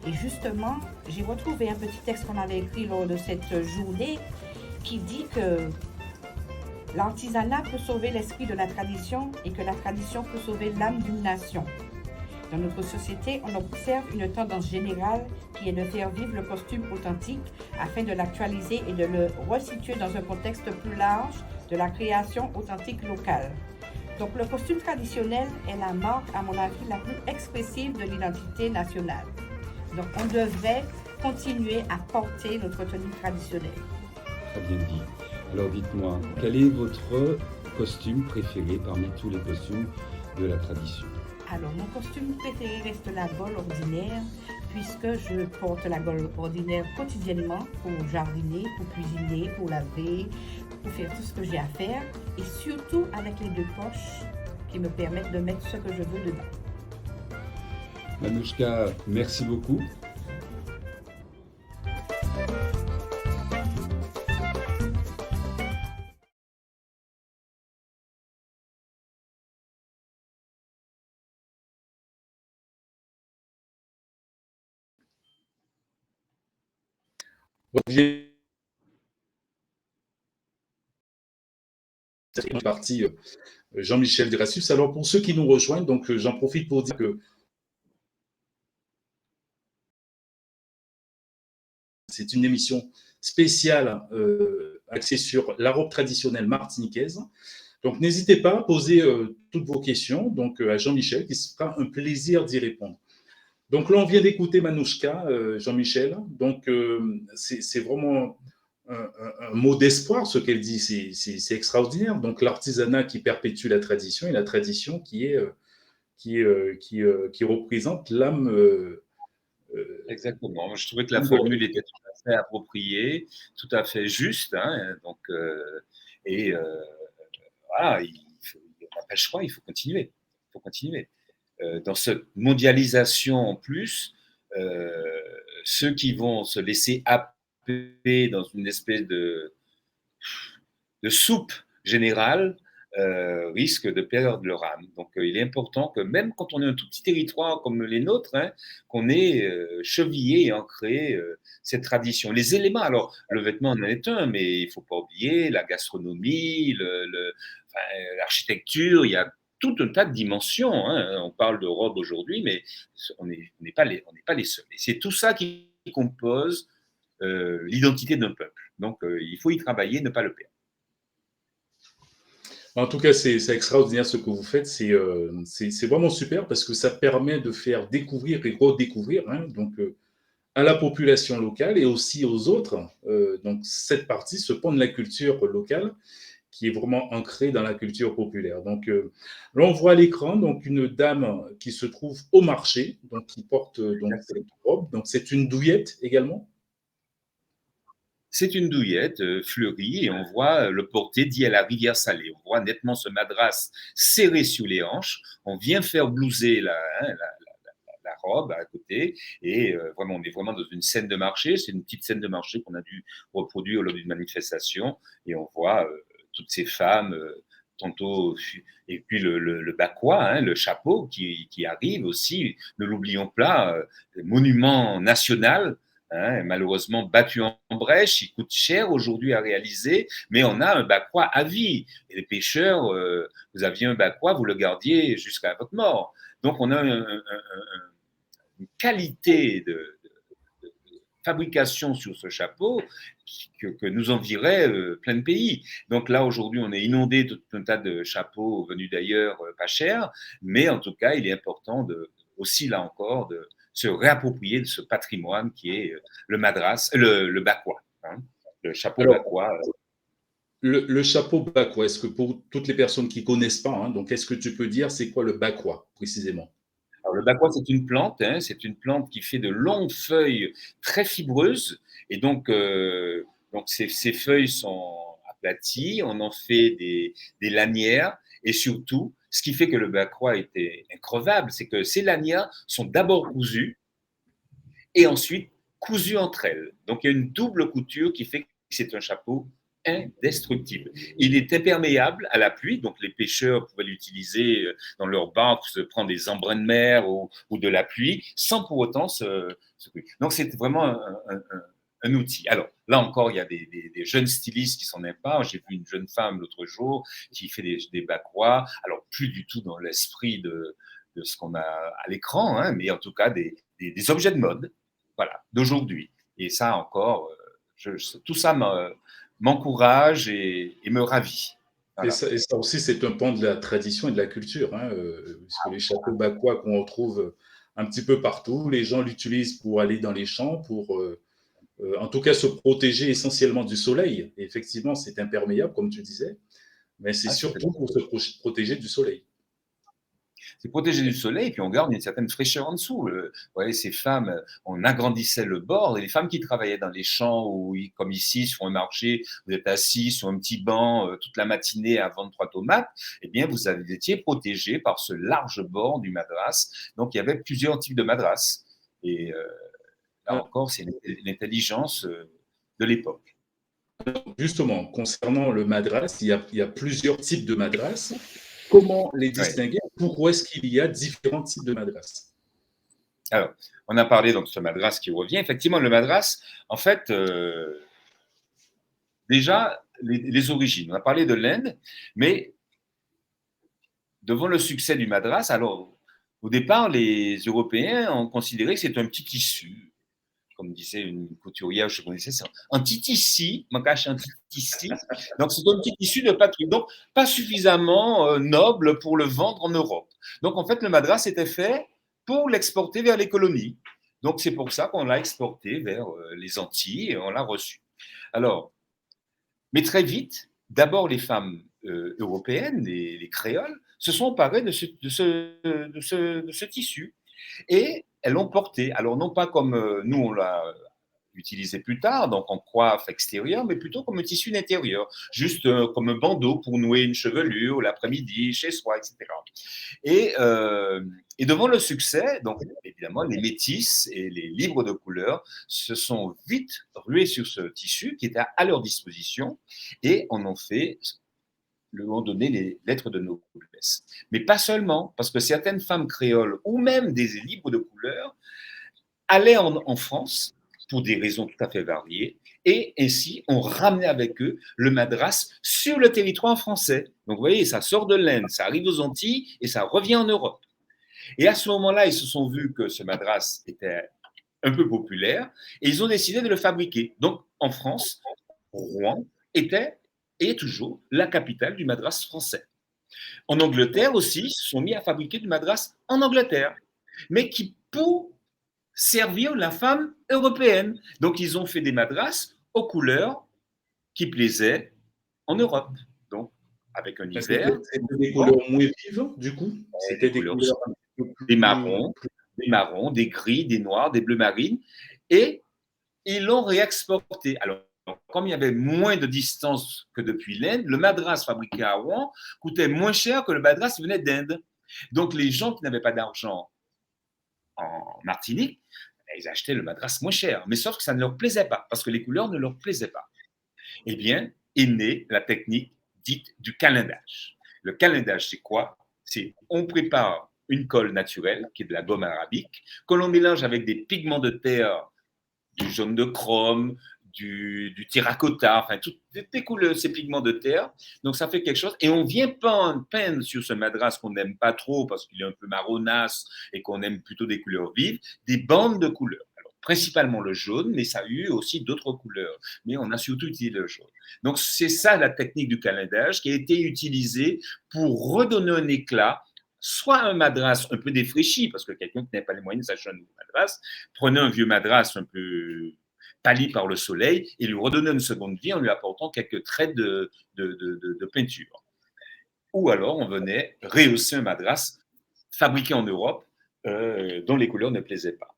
S4: Et justement, j'ai retrouvé un petit texte qu'on avait écrit lors de cette journée qui dit que l'artisanat peut sauver l'esprit de la tradition et que la tradition peut sauver l'âme d'une nation. Dans notre société, on observe une tendance générale qui est de faire vivre le costume authentique afin de l'actualiser et de le resituer dans un contexte plus large de la création authentique locale. Donc le costume traditionnel est la marque, à mon avis, la plus expressive de l'identité nationale. Donc on devrait continuer à porter notre tenue traditionnelle.
S3: Très bien dit. Alors dites-moi, quel est votre costume préféré parmi tous les costumes de la tradition?
S4: Alors mon costume préféré reste la gole ordinaire, puisque je porte la gole ordinaire quotidiennement pour jardiner, pour cuisiner, pour laver, pour faire tout ce que j'ai à faire, et surtout avec les 2 poches qui me permettent de mettre ce que je veux dedans.
S3: Manouchka, merci beaucoup.
S1: C'est parti Jean-Michel Dreyfus. Alors pour ceux qui nous rejoignent, donc j'en profite pour dire que c'est une émission spéciale axée sur la robe traditionnelle martiniquaise. Donc n'hésitez pas à poser toutes vos questions donc, à Jean-Michel, qui se fera un plaisir d'y répondre. Donc là, on vient d'écouter Manouchka, Jean-Michel. Donc c'est vraiment un mot d'espoir, ce qu'elle dit, c'est extraordinaire. Donc l'artisanat qui perpétue la tradition et la tradition qui représente l'âme.
S2: Exactement. Je trouvais que la formule était tout à fait appropriée, tout à fait juste. Hein, donc, voilà, on n'a pas le choix, il faut continuer. Il faut continuer. Dans cette mondialisation en plus, ceux qui vont se laisser happer dans une espèce de soupe générale risquent de perdre leur âme. Donc il est important que même quand on est un tout petit territoire comme les nôtres, qu'on ait chevillé et ancré cette tradition. Les éléments, alors le vêtement en est un, mais il ne faut pas oublier la gastronomie, l'architecture, il y a tout un tas de dimensions. On parle de robe aujourd'hui, mais on n'est pas les seuls. Et c'est tout ça qui compose l'identité d'un peuple. Donc il faut y travailler, ne pas le perdre.
S1: En tout cas, c'est extraordinaire ce que vous faites. C'est vraiment super parce que ça permet de faire découvrir et redécouvrir donc, à la population locale et aussi aux autres. Donc, cette partie, ce pan de la culture locale qui est vraiment ancrée dans la culture populaire. Donc, là, on voit à l'écran donc, une dame qui se trouve au marché, donc, qui porte donc, cette robe. Donc, c'est une douillette également.
S2: C'est une douillette fleurie et on voit le porter dit à la rivière salée. On voit nettement ce madras serré sous les hanches. On vient faire blouser la robe à côté et vraiment, on est vraiment dans une scène de marché. C'est une petite scène de marché qu'on a dû reproduire lors d'une manifestation et on voit toutes ces femmes tantôt, et puis le bakwa, le chapeau qui arrive aussi, ne l'oublions pas, monument national. Malheureusement battu en brèche, il coûte cher aujourd'hui à réaliser, mais on a un bakwa à vie. Et les pêcheurs, vous aviez un bakwa, vous le gardiez jusqu'à votre mort. Donc on a une qualité de fabrication sur ce chapeau que nous envierait plein de pays. Donc là, aujourd'hui, on est inondé de tout un tas de chapeaux venus d'ailleurs pas chers, mais en tout cas, il est important aussi, là encore, de se réapproprier de ce patrimoine qui est le madras, le bakwa, le chapeau bakwa.
S1: Le chapeau bakwa, est-ce que pour toutes les personnes qui connaissent pas, hein, donc est-ce que tu peux dire c'est quoi le bakwa précisément?
S2: Alors, le bakwa, c'est une plante, hein, c'est une plante qui fait de longues feuilles très fibreuses. Et donc ces feuilles sont aplaties, on en fait des lanières. Et surtout, ce qui fait que le bakwa était increvable, c'est que ces lanières sont d'abord cousues et ensuite cousues entre elles. Donc il y a une double couture qui fait que c'est un chapeau indestructible. Il est imperméable à la pluie, donc les pêcheurs pouvaient l'utiliser dans leur barque pour se prendre des embruns de mer ou de la pluie, sans pour autant se... Donc c'est vraiment un outil. Alors là encore, il y a des jeunes stylistes qui s'en imparent. J'ai vu une jeune femme l'autre jour qui fait des bakwa, alors plus du tout dans l'esprit de ce qu'on a à l'écran, hein, mais en tout cas des objets de mode, voilà, d'aujourd'hui. Et ça encore, tout ça m'encourage et me ravit.
S1: Et
S2: Voilà.
S1: ça aussi, c'est un pan de la tradition et de la culture, hein, puisque les chapeaux bakwa qu'on retrouve un petit peu partout, les gens l'utilisent pour aller dans les champs, pour en tout cas se protéger essentiellement du soleil. Et effectivement, c'est imperméable, comme tu disais, mais c'est surtout pour se protéger du soleil.
S2: C'est protégé du soleil, et puis on garde une certaine fraîcheur en dessous. Vous voyez, ces femmes, on agrandissait le bord, et les femmes qui travaillaient dans les champs, ou comme ici, sur un marché, vous êtes assis sur un petit banc toute la matinée à vendre 3 tomates, eh bien, vous étiez protégé par ce large bord du madras. Donc, il y avait plusieurs types de madras. Et là encore, c'est l'intelligence de l'époque.
S1: Justement, concernant le madras, il y a plusieurs types de madras. Comment les distinguer? Ouais. Pourquoi est-ce qu'il y a différents types de madras?
S2: Alors, on a parlé donc de ce madras qui revient. Effectivement, le madras, en fait, déjà, les origines. On a parlé de l'Inde, mais devant le succès du madras, alors, au départ, les Européens ont considéré que c'est un petit tissu. Comme disait une couturière, je connaissais ça, un petit tissu, mon cache un petit tissu. Donc, c'est un petit tissu de patrie, donc pas suffisamment noble pour le vendre en Europe. Donc, en fait, le madras était fait pour l'exporter vers les colonies. Donc, c'est pour ça qu'on l'a exporté vers les Antilles et on l'a reçu. Alors, mais très vite, d'abord les femmes européennes, les créoles, se sont emparées de ce tissu. Et elles l'ont porté. Alors, non pas comme nous, on l'a utilisé plus tard, donc en coiffe extérieure, mais plutôt comme un tissu d'intérieur, juste comme un bandeau pour nouer une chevelure l'après-midi chez soi, etc. Et devant le succès, donc évidemment, les métis et les livres de couleur se sont vite rués sur ce tissu qui était à leur disposition et en ont fait lui ont donné les lettres de noblesse. Mais pas seulement, parce que certaines femmes créoles ou même des livres de couleur allaient en France pour des raisons tout à fait variées et ainsi on ramenait avec eux le madras sur le territoire français. Donc vous voyez, ça sort de l'Inde, ça arrive aux Antilles et ça revient en Europe. Et à ce moment-là, ils se sont vus que ce madras était un peu populaire et ils ont décidé de le fabriquer. Donc en France, Rouen était et est toujours la capitale du madras français. En Angleterre aussi, ils se sont mis à fabriquer du madras en Angleterre, mais qui pour servir la femme européenne. Donc, ils ont fait des madras aux couleurs qui plaisaient en Europe. Donc, avec un hiver.
S1: C'était des couleurs moins vives, du coup?
S2: C'était des couleurs des marrons, des gris, des noirs, des bleus marines. Et ils l'ont réexporté. Alors, comme il y avait moins de distance que depuis l'Inde, le madras fabriqué à Rouen coûtait moins cher que le madras qui venait d'Inde. Donc, les gens qui n'avaient pas d'argent en Martinique, ils achetaient le madras moins cher. Mais sauf que ça ne leur plaisait pas, parce que les couleurs ne leur plaisaient pas. Eh bien, est née la technique dite du calendage. Le calendage, c'est quoi? C'est on prépare une colle naturelle, qui est de la gomme arabique, que l'on mélange avec des pigments de terre, du jaune de chrome, du terracotta, enfin, toutes les couleurs, ces pigments de terre. Donc, ça fait quelque chose. Et on vient peindre sur ce madras qu'on n'aime pas trop parce qu'il est un peu marronasse et qu'on aime plutôt des couleurs vives, des bandes de couleurs. Alors, principalement le jaune, mais ça a eu aussi d'autres couleurs. Mais on a surtout utilisé le jaune. Donc, c'est ça la technique du calendage qui a été utilisée pour redonner un éclat soit un madras un peu défraîchi, parce que quelqu'un qui n'a pas les moyens de s'acheter un nouveau madras, prenez un vieux madras un peu pâli par le soleil, et lui redonner une seconde vie en lui apportant quelques traits de peinture. Ou alors, on venait rehausser un madras fabriqué en Europe dont les couleurs ne plaisaient pas.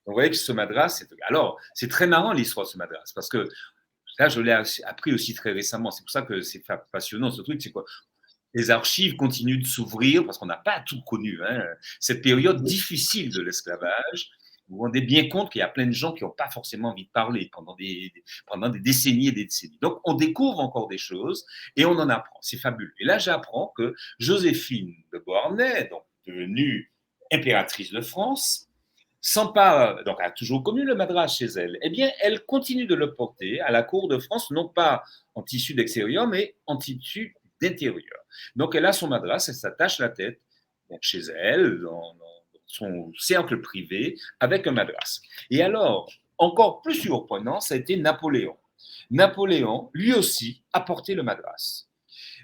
S2: Donc, vous voyez que ce madras, alors, c'est très marrant l'histoire de ce madras, parce que là, je l'ai appris aussi très récemment. C'est pour ça que c'est passionnant, ce truc. C'est quoi? Les archives continuent de s'ouvrir, parce qu'on n'a pas tout connu. Hein. Cette période difficile de l'esclavage, vous vous rendez bien compte qu'il y a plein de gens qui n'ont pas forcément envie de parler pendant des décennies et des décennies. Donc, on découvre encore des choses et on en apprend. C'est fabuleux. Et là, j'apprends que Joséphine de Beauharnais, donc devenue impératrice de France, donc elle a toujours connu le madras chez elle, eh bien, elle continue de le porter à la cour de France, non pas en tissu d'extérieur, mais en tissu d'intérieur. Donc, elle a son madras, elle s'attache la tête donc, chez elle, dans son cercle privé, avec un madras. Et alors, encore plus surprenant, ça a été Napoléon. Napoléon, lui aussi, a porté le madras.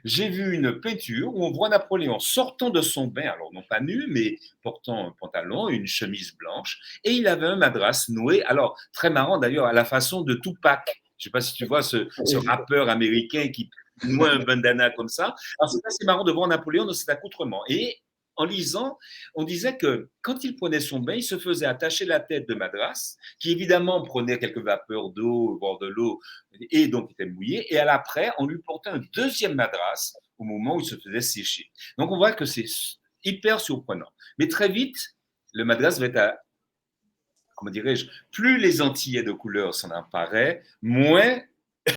S2: J'ai vu une peinture où on voit Napoléon sortant de son bain, alors non pas nu, mais portant un pantalon, une chemise blanche, et il avait un madras noué, alors très marrant d'ailleurs, à la façon de Tupac. Je ne sais pas si tu vois ce rappeur américain qui noie un bandana comme ça. Alors c'est assez marrant de voir Napoléon dans cet accoutrement. Et en lisant, on disait que quand il prenait son bain, il se faisait attacher la tête de madras, qui évidemment prenait quelques vapeurs d'eau au bord de l'eau, et donc était mouillé. Et à l'après, on lui portait un deuxième madras au moment où il se faisait sécher. Donc on voit que c'est hyper surprenant. Mais très vite, le madras va être comment dirais-je, plus les Antillais de couleur s'en emparaient, moins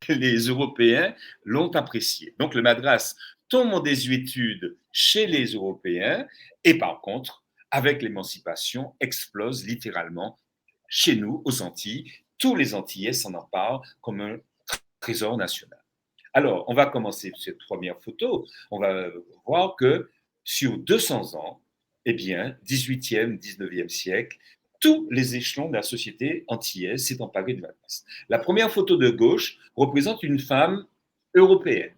S2: les Européens l'ont apprécié. Donc le madras tombe en désuétude chez les Européens et par contre, avec l'émancipation, explose littéralement chez nous, aux Antilles. Tous les Antillais s'en emparent comme un trésor national. Alors, on va commencer cette première photo. On va voir que sur 200 ans, eh bien, 18e, 19e siècle, tous les échelons de la société antillaise s'est emparé du madras. La première photo de gauche représente une femme européenne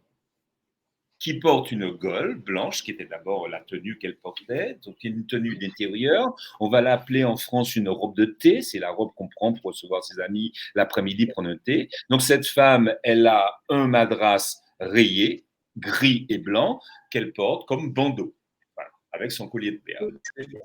S2: qui porte une gole blanche, qui était d'abord la tenue qu'elle portait, donc une tenue d'intérieur. On va l'appeler en France une robe de thé, c'est la robe qu'on prend pour recevoir ses amis l'après-midi, prendre un thé. Donc cette femme, elle a un madras rayé, gris et blanc, qu'elle porte comme bandeau, voilà, avec son collier de perles.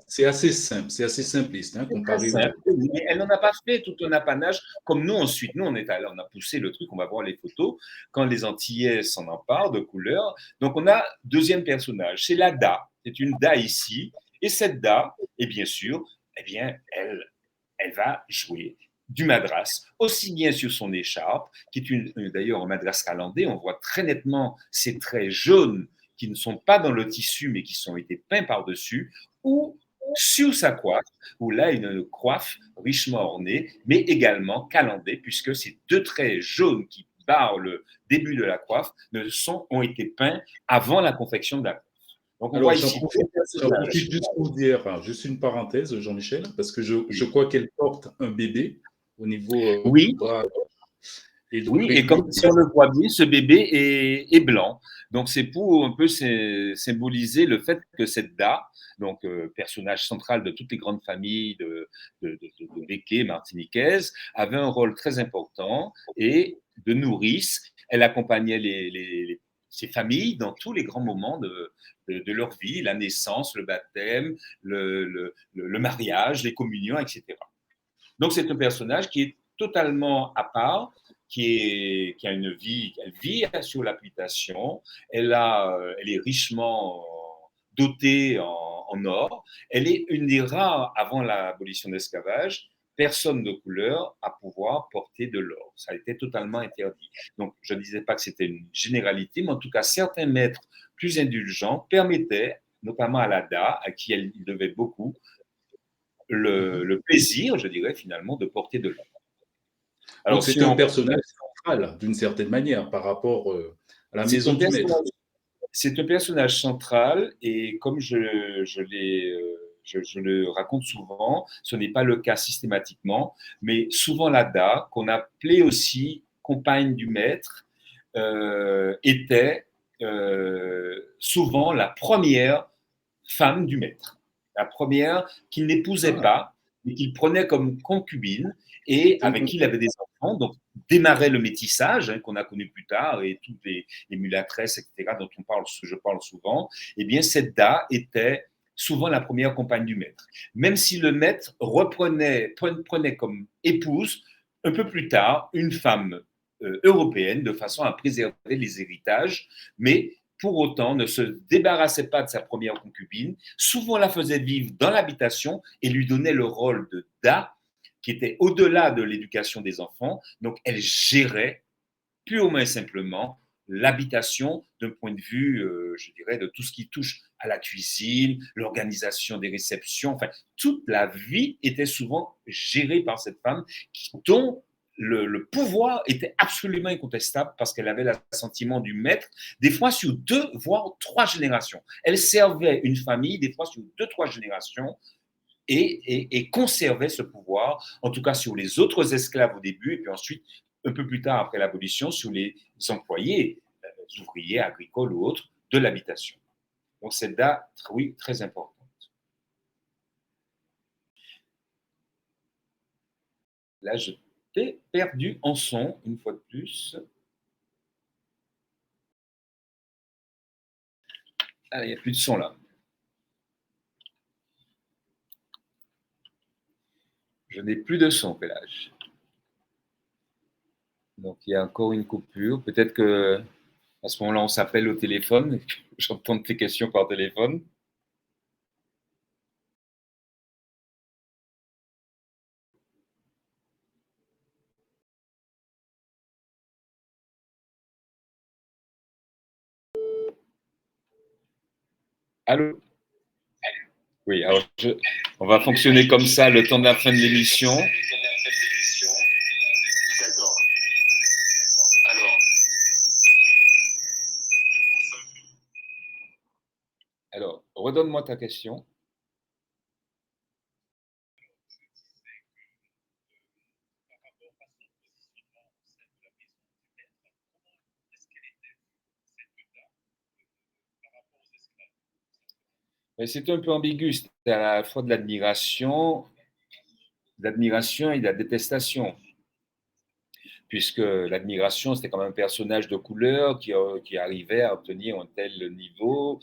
S1: C'est assez simple, c'est assez simpliste, hein, comparé
S2: simple, mais elle n'en a pas fait tout un apanage comme nous ensuite. Nous, on a poussé le truc, on va voir les photos, quand les Antillais s'en emparent de couleurs. Donc, on a deuxième personnage, c'est la Da. C'est une Da ici. Et cette Da, et bien sûr, eh bien, elle va jouer du madras, aussi bien sur son écharpe, qui est d'ailleurs un madras calandé. On voit très nettement ces traits jaunes qui ne sont pas dans le tissu, mais qui ont été peints par-dessus, ou sur sa coiffe, où là, une coiffe richement ornée, mais également calandée, puisque ces deux traits jaunes qui barrent le début de la coiffe ont été peints avant la confection de la coiffe.
S1: Donc, on voit ici. J'en profite juste pour dire, juste une parenthèse, Jean-Michel, parce que je crois qu'elle porte un bébé au niveau
S2: oui.
S1: du bras.
S2: Et donc, oui, et comme si on le voit bien, ce bébé est blanc. Donc, c'est pour un peu symboliser le fait que cette Da, donc personnage central de toutes les grandes familles de béquets martiniquaises, avait un rôle très important et de nourrice. Elle accompagnait ces familles dans tous les grands moments de leur vie, la naissance, le baptême, le mariage, les communions, etc. Donc, c'est un personnage qui est totalement à part, qui a une vie, elle vit sur l'application, elle est richement dotée en or, elle est une des rares, avant l'abolition de l'esclavage, personnes de couleur à pouvoir porter de l'or. Ça a été totalement interdit. Donc, je ne disais pas que c'était une généralité, mais en tout cas, certains maîtres plus indulgents permettaient, notamment à la Da, à qui il devait beaucoup, le plaisir, je dirais, finalement, de porter de l'or.
S1: Alors, c'est un personnage central, d'une certaine manière, par rapport à la maison du maître.
S2: C'est un personnage central, et comme je le raconte souvent, ce n'est pas le cas systématiquement, mais souvent la Da, qu'on appelait aussi compagne du maître, était souvent la première femme du maître. La première qu'il n'épousait pas, mais qu'il prenait comme concubine et avec qui il avait des enfants. Donc, démarrait le métissage, hein, qu'on a connu plus tard, et toutes les mulâtresses, etc., dont je parle souvent. Eh bien, cette Da était souvent la première compagne du maître. Même si le maître prenait comme épouse, un peu plus tard, une femme européenne, de façon à préserver les héritages, mais pour autant ne se débarrassait pas de sa première concubine, souvent la faisait vivre dans l'habitation et lui donnait le rôle de Da, qui était au-delà de l'éducation des enfants. Donc, elle gérait purement et simplement l'habitation d'un point de vue, je dirais, de tout ce qui touche à la cuisine, l'organisation des réceptions. Enfin, toute la vie était souvent gérée par cette femme dont le pouvoir était absolument incontestable parce qu'elle avait l'assentiment du maître, des fois sur 2, voire 3 générations. Elle servait une famille, des fois sur 2, 3 générations, et conservait ce pouvoir, en tout cas sur les autres esclaves au début, et puis ensuite, un peu plus tard, après l'abolition, sur les employés, ouvriers, agricoles ou autres, de l'habitation. Donc c'est là, oui, très importante. Là, je t'ai perdu en son, une fois de plus. Ah, il n'y a plus de son là. Je n'ai plus de son, Pélage. Donc il y a encore une coupure. Peut-être que à ce moment-là, on s'appelle au téléphone. J'entends tes questions par téléphone. Allô? Oui, alors on va fonctionner comme ça le temps de la fin de l'émission. Alors, redonne-moi ta question. C'est un peu ambigu, c'est à la fois de l'admiration et de la détestation. Puisque l'admiration, c'était quand même un personnage de couleur qui arrivait à obtenir un tel niveau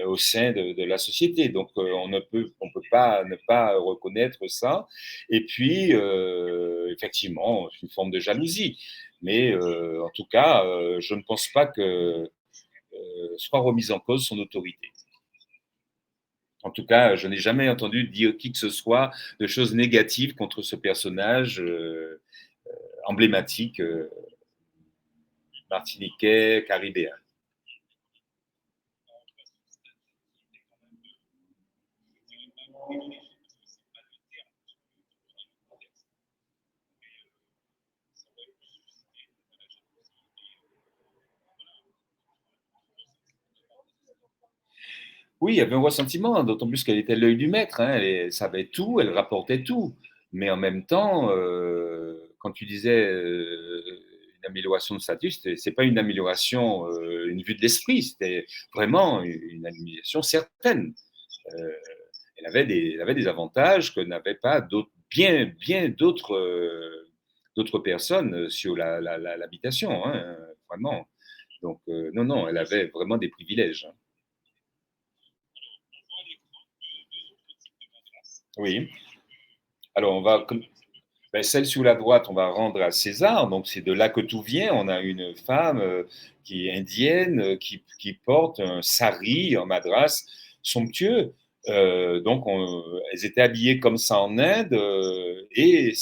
S2: au sein de la société. Donc, on ne peut pas ne pas reconnaître ça. Et puis, effectivement, c'est une forme de jalousie. Mais en tout cas, je ne pense pas que soit remise en cause son autorité. En tout cas, je n'ai jamais entendu dire qui que ce soit de choses négatives contre ce personnage emblématique martiniquais, caribéen. Oui, il y avait un ressentiment, d'autant plus qu'elle était l'œil du maître, hein, elle savait tout, elle rapportait tout. Mais en même temps, quand tu disais une amélioration de statut, c'est pas une amélioration, une vue de l'esprit, c'était vraiment une amélioration certaine. Euh, elle avait des avantages que n'avaient pas bien d'autres personnes sur l'habitation, hein, vraiment. Donc, non, elle avait vraiment des privilèges. Hein. Oui. Alors, celle sur la droite, on va rendre à César. Donc, c'est de là que tout vient. On a une femme qui est indienne, qui porte un sari en madras somptueux. Donc, elles étaient habillées comme ça en Inde. Et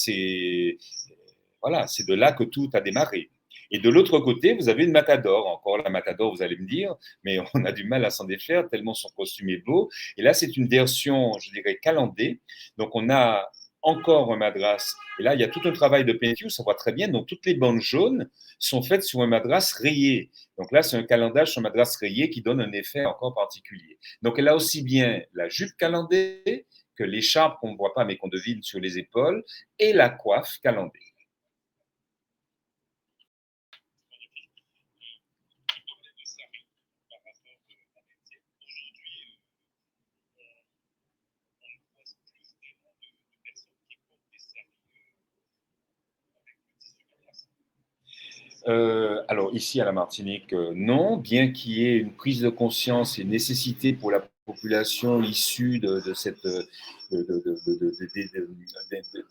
S2: voilà, c'est de là que tout a démarré. Et de l'autre côté, vous avez une matador. Encore la matador, vous allez me dire, mais on a du mal à s'en défaire tellement son costume est beau. Et là, c'est une version, je dirais, calandée. Donc, on a encore un madras. Et là, il y a tout un travail de peinture, ça voit très bien. Donc, toutes les bandes jaunes sont faites sur un madras rayé. Donc là, c'est un calandage sur un madras rayé qui donne un effet encore particulier. Donc, elle a aussi bien la jupe calandée que l'écharpe qu'on ne voit pas mais qu'on devine sur les épaules et la coiffe calandée. Alors ici à la Martinique, non, bien qu'il y ait une prise de conscience et une nécessité pour la population issue de cette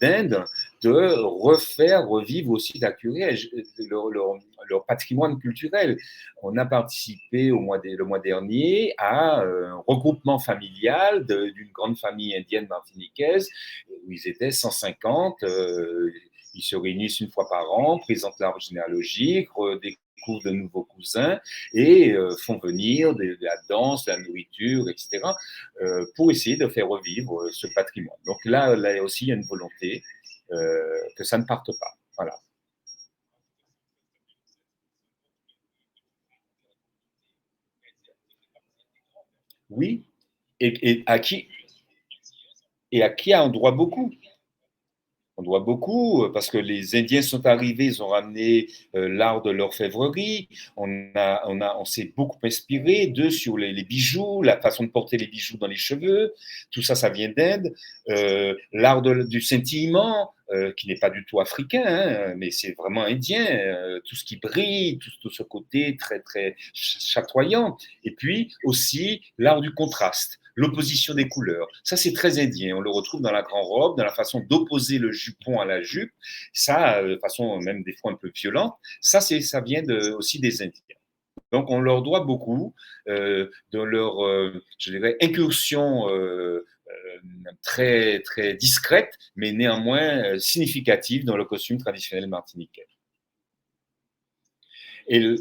S2: d'Inde de refaire revivre aussi leur patrimoine culturel. On a participé le mois dernier à un regroupement familial d'une grande famille indienne martiniquaise où ils étaient 150. Ils se réunissent une fois par an, présentent l'arbre généalogique, redécouvrent de nouveaux cousins et font venir de la danse, de la nourriture, etc., pour essayer de faire revivre ce patrimoine. Donc là aussi, il y a une volonté que ça ne parte pas. Voilà. Oui, et à qui on doit beaucoup. On doit beaucoup parce que les Indiens sont arrivés, ils ont ramené l'art de l'orfèvrerie. On s'est beaucoup inspiré d'eux sur les bijoux, la façon de porter les bijoux dans les cheveux. Tout ça, ça vient d'Inde. L'art du scintillement, qui n'est pas du tout africain, hein, mais c'est vraiment indien. Tout ce qui brille, tout ce côté très très chatoyant. Et puis aussi l'art du contraste. L'opposition des couleurs. Ça, c'est très indien. On le retrouve dans la grande robe, dans la façon d'opposer le jupon à la jupe. Ça, de façon même des fois un peu violente. Ça vient aussi des Indiens. Donc, on leur doit beaucoup de leur, je dirais, incursion très, très discrète, mais néanmoins significative dans le costume traditionnel martiniquais. Et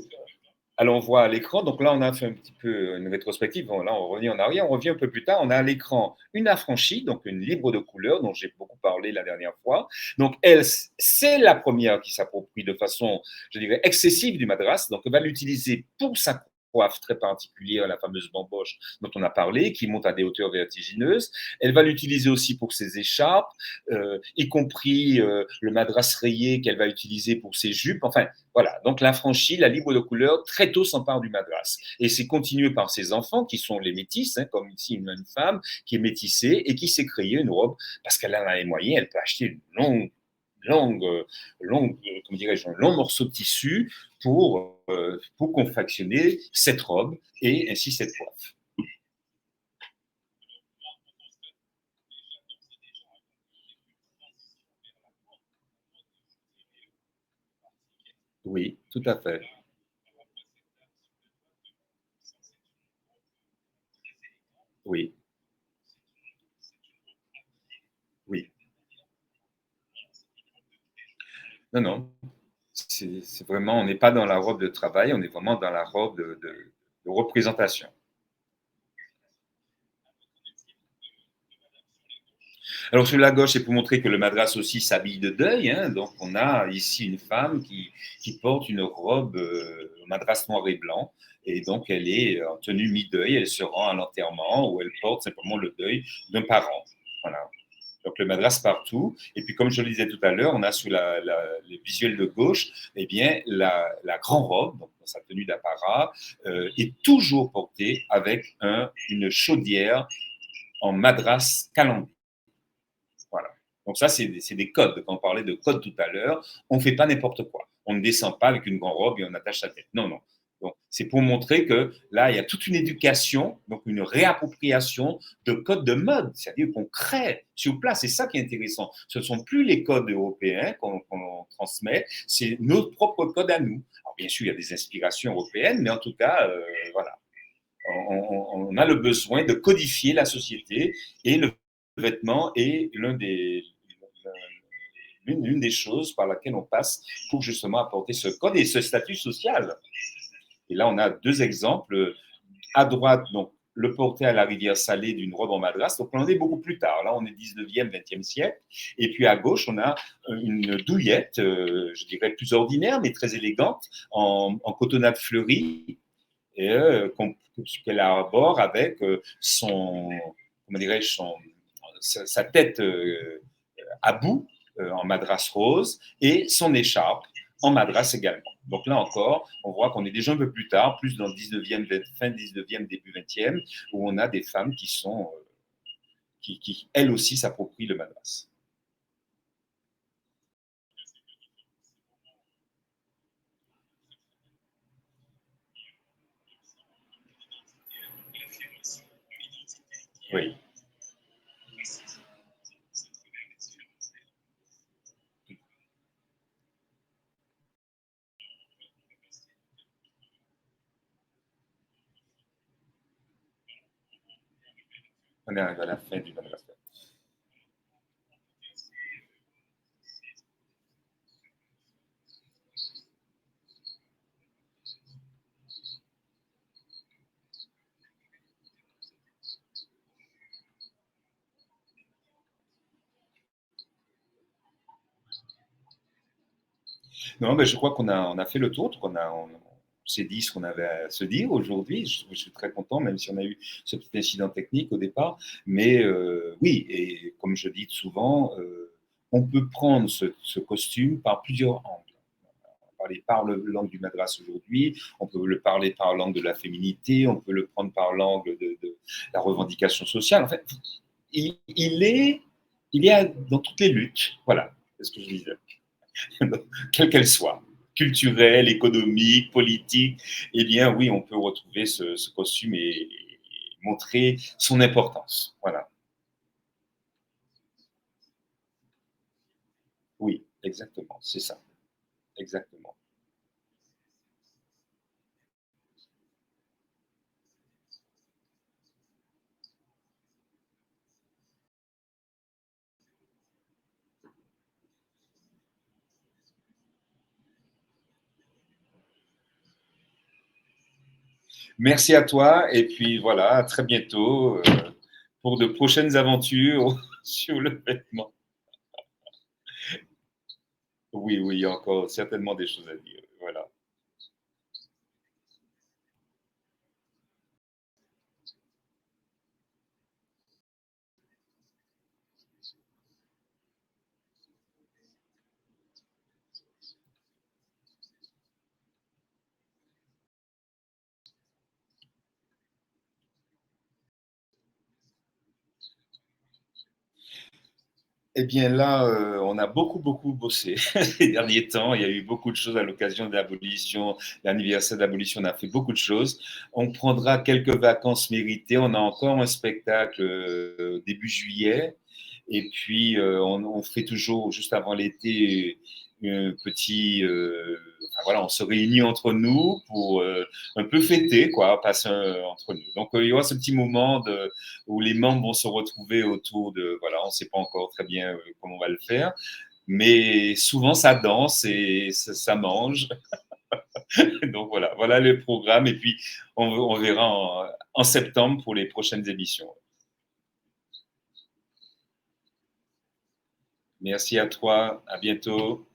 S2: alors, on voit à l'écran, donc là, on a fait un petit peu une rétrospective. Bon, là, on revient en arrière, on revient un peu plus tard. On a à l'écran une affranchie, donc une libre de couleur, dont j'ai beaucoup parlé la dernière fois. Donc, elle, c'est la première qui s'approprie de façon, je dirais, excessive du madras. Donc, elle va l'utiliser pour sa coiffe très particulière, la fameuse bamboche dont on a parlé, qui monte à des hauteurs vertigineuses. Elle va l'utiliser aussi pour ses écharpes, y compris le madras rayé qu'elle va utiliser pour ses jupes. Enfin, voilà, donc l'affranchie, la libre de couleur, très tôt s'empare du madras. Et c'est continué par ses enfants, qui sont les métis, hein, comme ici une femme qui est métissée et qui s'est créée une robe, parce qu'elle en a les moyens, elle peut acheter une comment dirais-je, un long morceau de tissu pour confectionner cette robe et ainsi cette coiffe. Oui, tout à fait. Oui, oui. Non, non. C'est vraiment, on n'est pas dans la robe de travail, on est vraiment dans la robe de représentation. Alors sur la gauche, c'est pour montrer que le madras aussi s'habille de deuil. Hein. Donc on a ici une femme qui porte une robe madras noir et blanc. Et donc elle est en tenue mi-deuil, elle se rend à l'enterrement où elle porte simplement le deuil d'un parent. Voilà. Donc le madras partout. Et puis comme je le disais tout à l'heure, on a sur les visuels de gauche, eh bien la grande robe, donc sa tenue d'apparat, est toujours portée avec une chaudière en madras calandre. Voilà. Donc ça, c'est des codes. Quand on parlait de codes tout à l'heure, on ne fait pas n'importe quoi. On ne descend pas avec une grande robe et on attache sa tête. Non, non. Donc, c'est pour montrer que là, il y a toute une éducation, donc une réappropriation de codes de mode, c'est-à-dire qu'on crée sur place. C'est ça qui est intéressant. Ce ne sont plus les codes européens qu'on transmet, c'est nos propres codes à nous. Alors, bien sûr, il y a des inspirations européennes, mais en tout cas, voilà. On a le besoin de codifier la société et le vêtement est l'une des choses par laquelle on passe pour justement apporter ce code et ce statut social. Et là, on a deux exemples. À droite, donc, le porté à la rivière Salée d'une robe en madras. Donc, on en est beaucoup plus tard. Là, on est 19e, 20e siècle. Et puis, à gauche, on a une douillette, je dirais plus ordinaire, mais très élégante, en cotonnade fleurie, et qu'elle arbore avec comment dirais-je, sa tête à bout en madras rose et son écharpe en madras également. Donc là encore, on voit qu'on est déjà un peu plus tard, plus dans le 19e, fin 19e, début 20e, où on a des femmes qui elles aussi s'approprient le madras. Oui. On est arrivé à la fin du manifeste. Non, mais je crois on a fait le tour. On s'est dit ce qu'on avait à se dire aujourd'hui. Je suis très content, même si on a eu ce petit incident technique au départ. Mais oui, et comme je dis souvent, on peut prendre ce costume par plusieurs angles. On peut parler par l'angle du madras aujourd'hui, on peut le parler par l'angle de la féminité, on peut le prendre par l'angle de la revendication sociale. En fait, il est dans toutes les luttes. Voilà, c'est ce que je disais. Quelle qu'elle soit, culturelle, économique, politique, eh bien oui, on peut retrouver ce costume et montrer son importance. Voilà. Oui, exactement, c'est ça. Exactement. Merci à toi et puis voilà, à très bientôt pour de prochaines aventures sur le vêtement. Oui, oui, il y a encore certainement des choses à dire. Voilà. Eh bien là, on a beaucoup, beaucoup bossé ces derniers temps. Il y a eu beaucoup de choses à l'occasion de l'abolition, l'anniversaire de l'abolition. On a fait beaucoup de choses. On prendra quelques vacances méritées. On a encore un spectacle début juillet. Et puis, on fait toujours, juste avant l'été, un petit. Enfin, voilà, on se réunit entre nous pour un peu fêter, quoi, passer entre nous. Donc, il y aura ce petit moment où les membres vont se retrouver autour de. Voilà, on ne sait pas encore très bien comment on va le faire. Mais souvent, ça danse et ça mange. Donc, voilà le programme. Et puis, on verra en septembre pour les prochaines émissions. Merci à toi. À bientôt.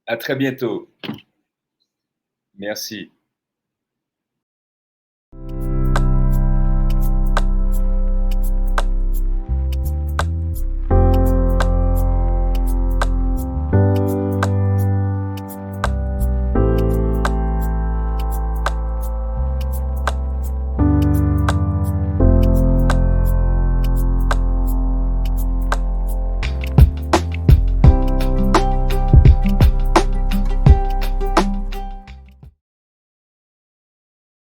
S2: À très bientôt. Merci.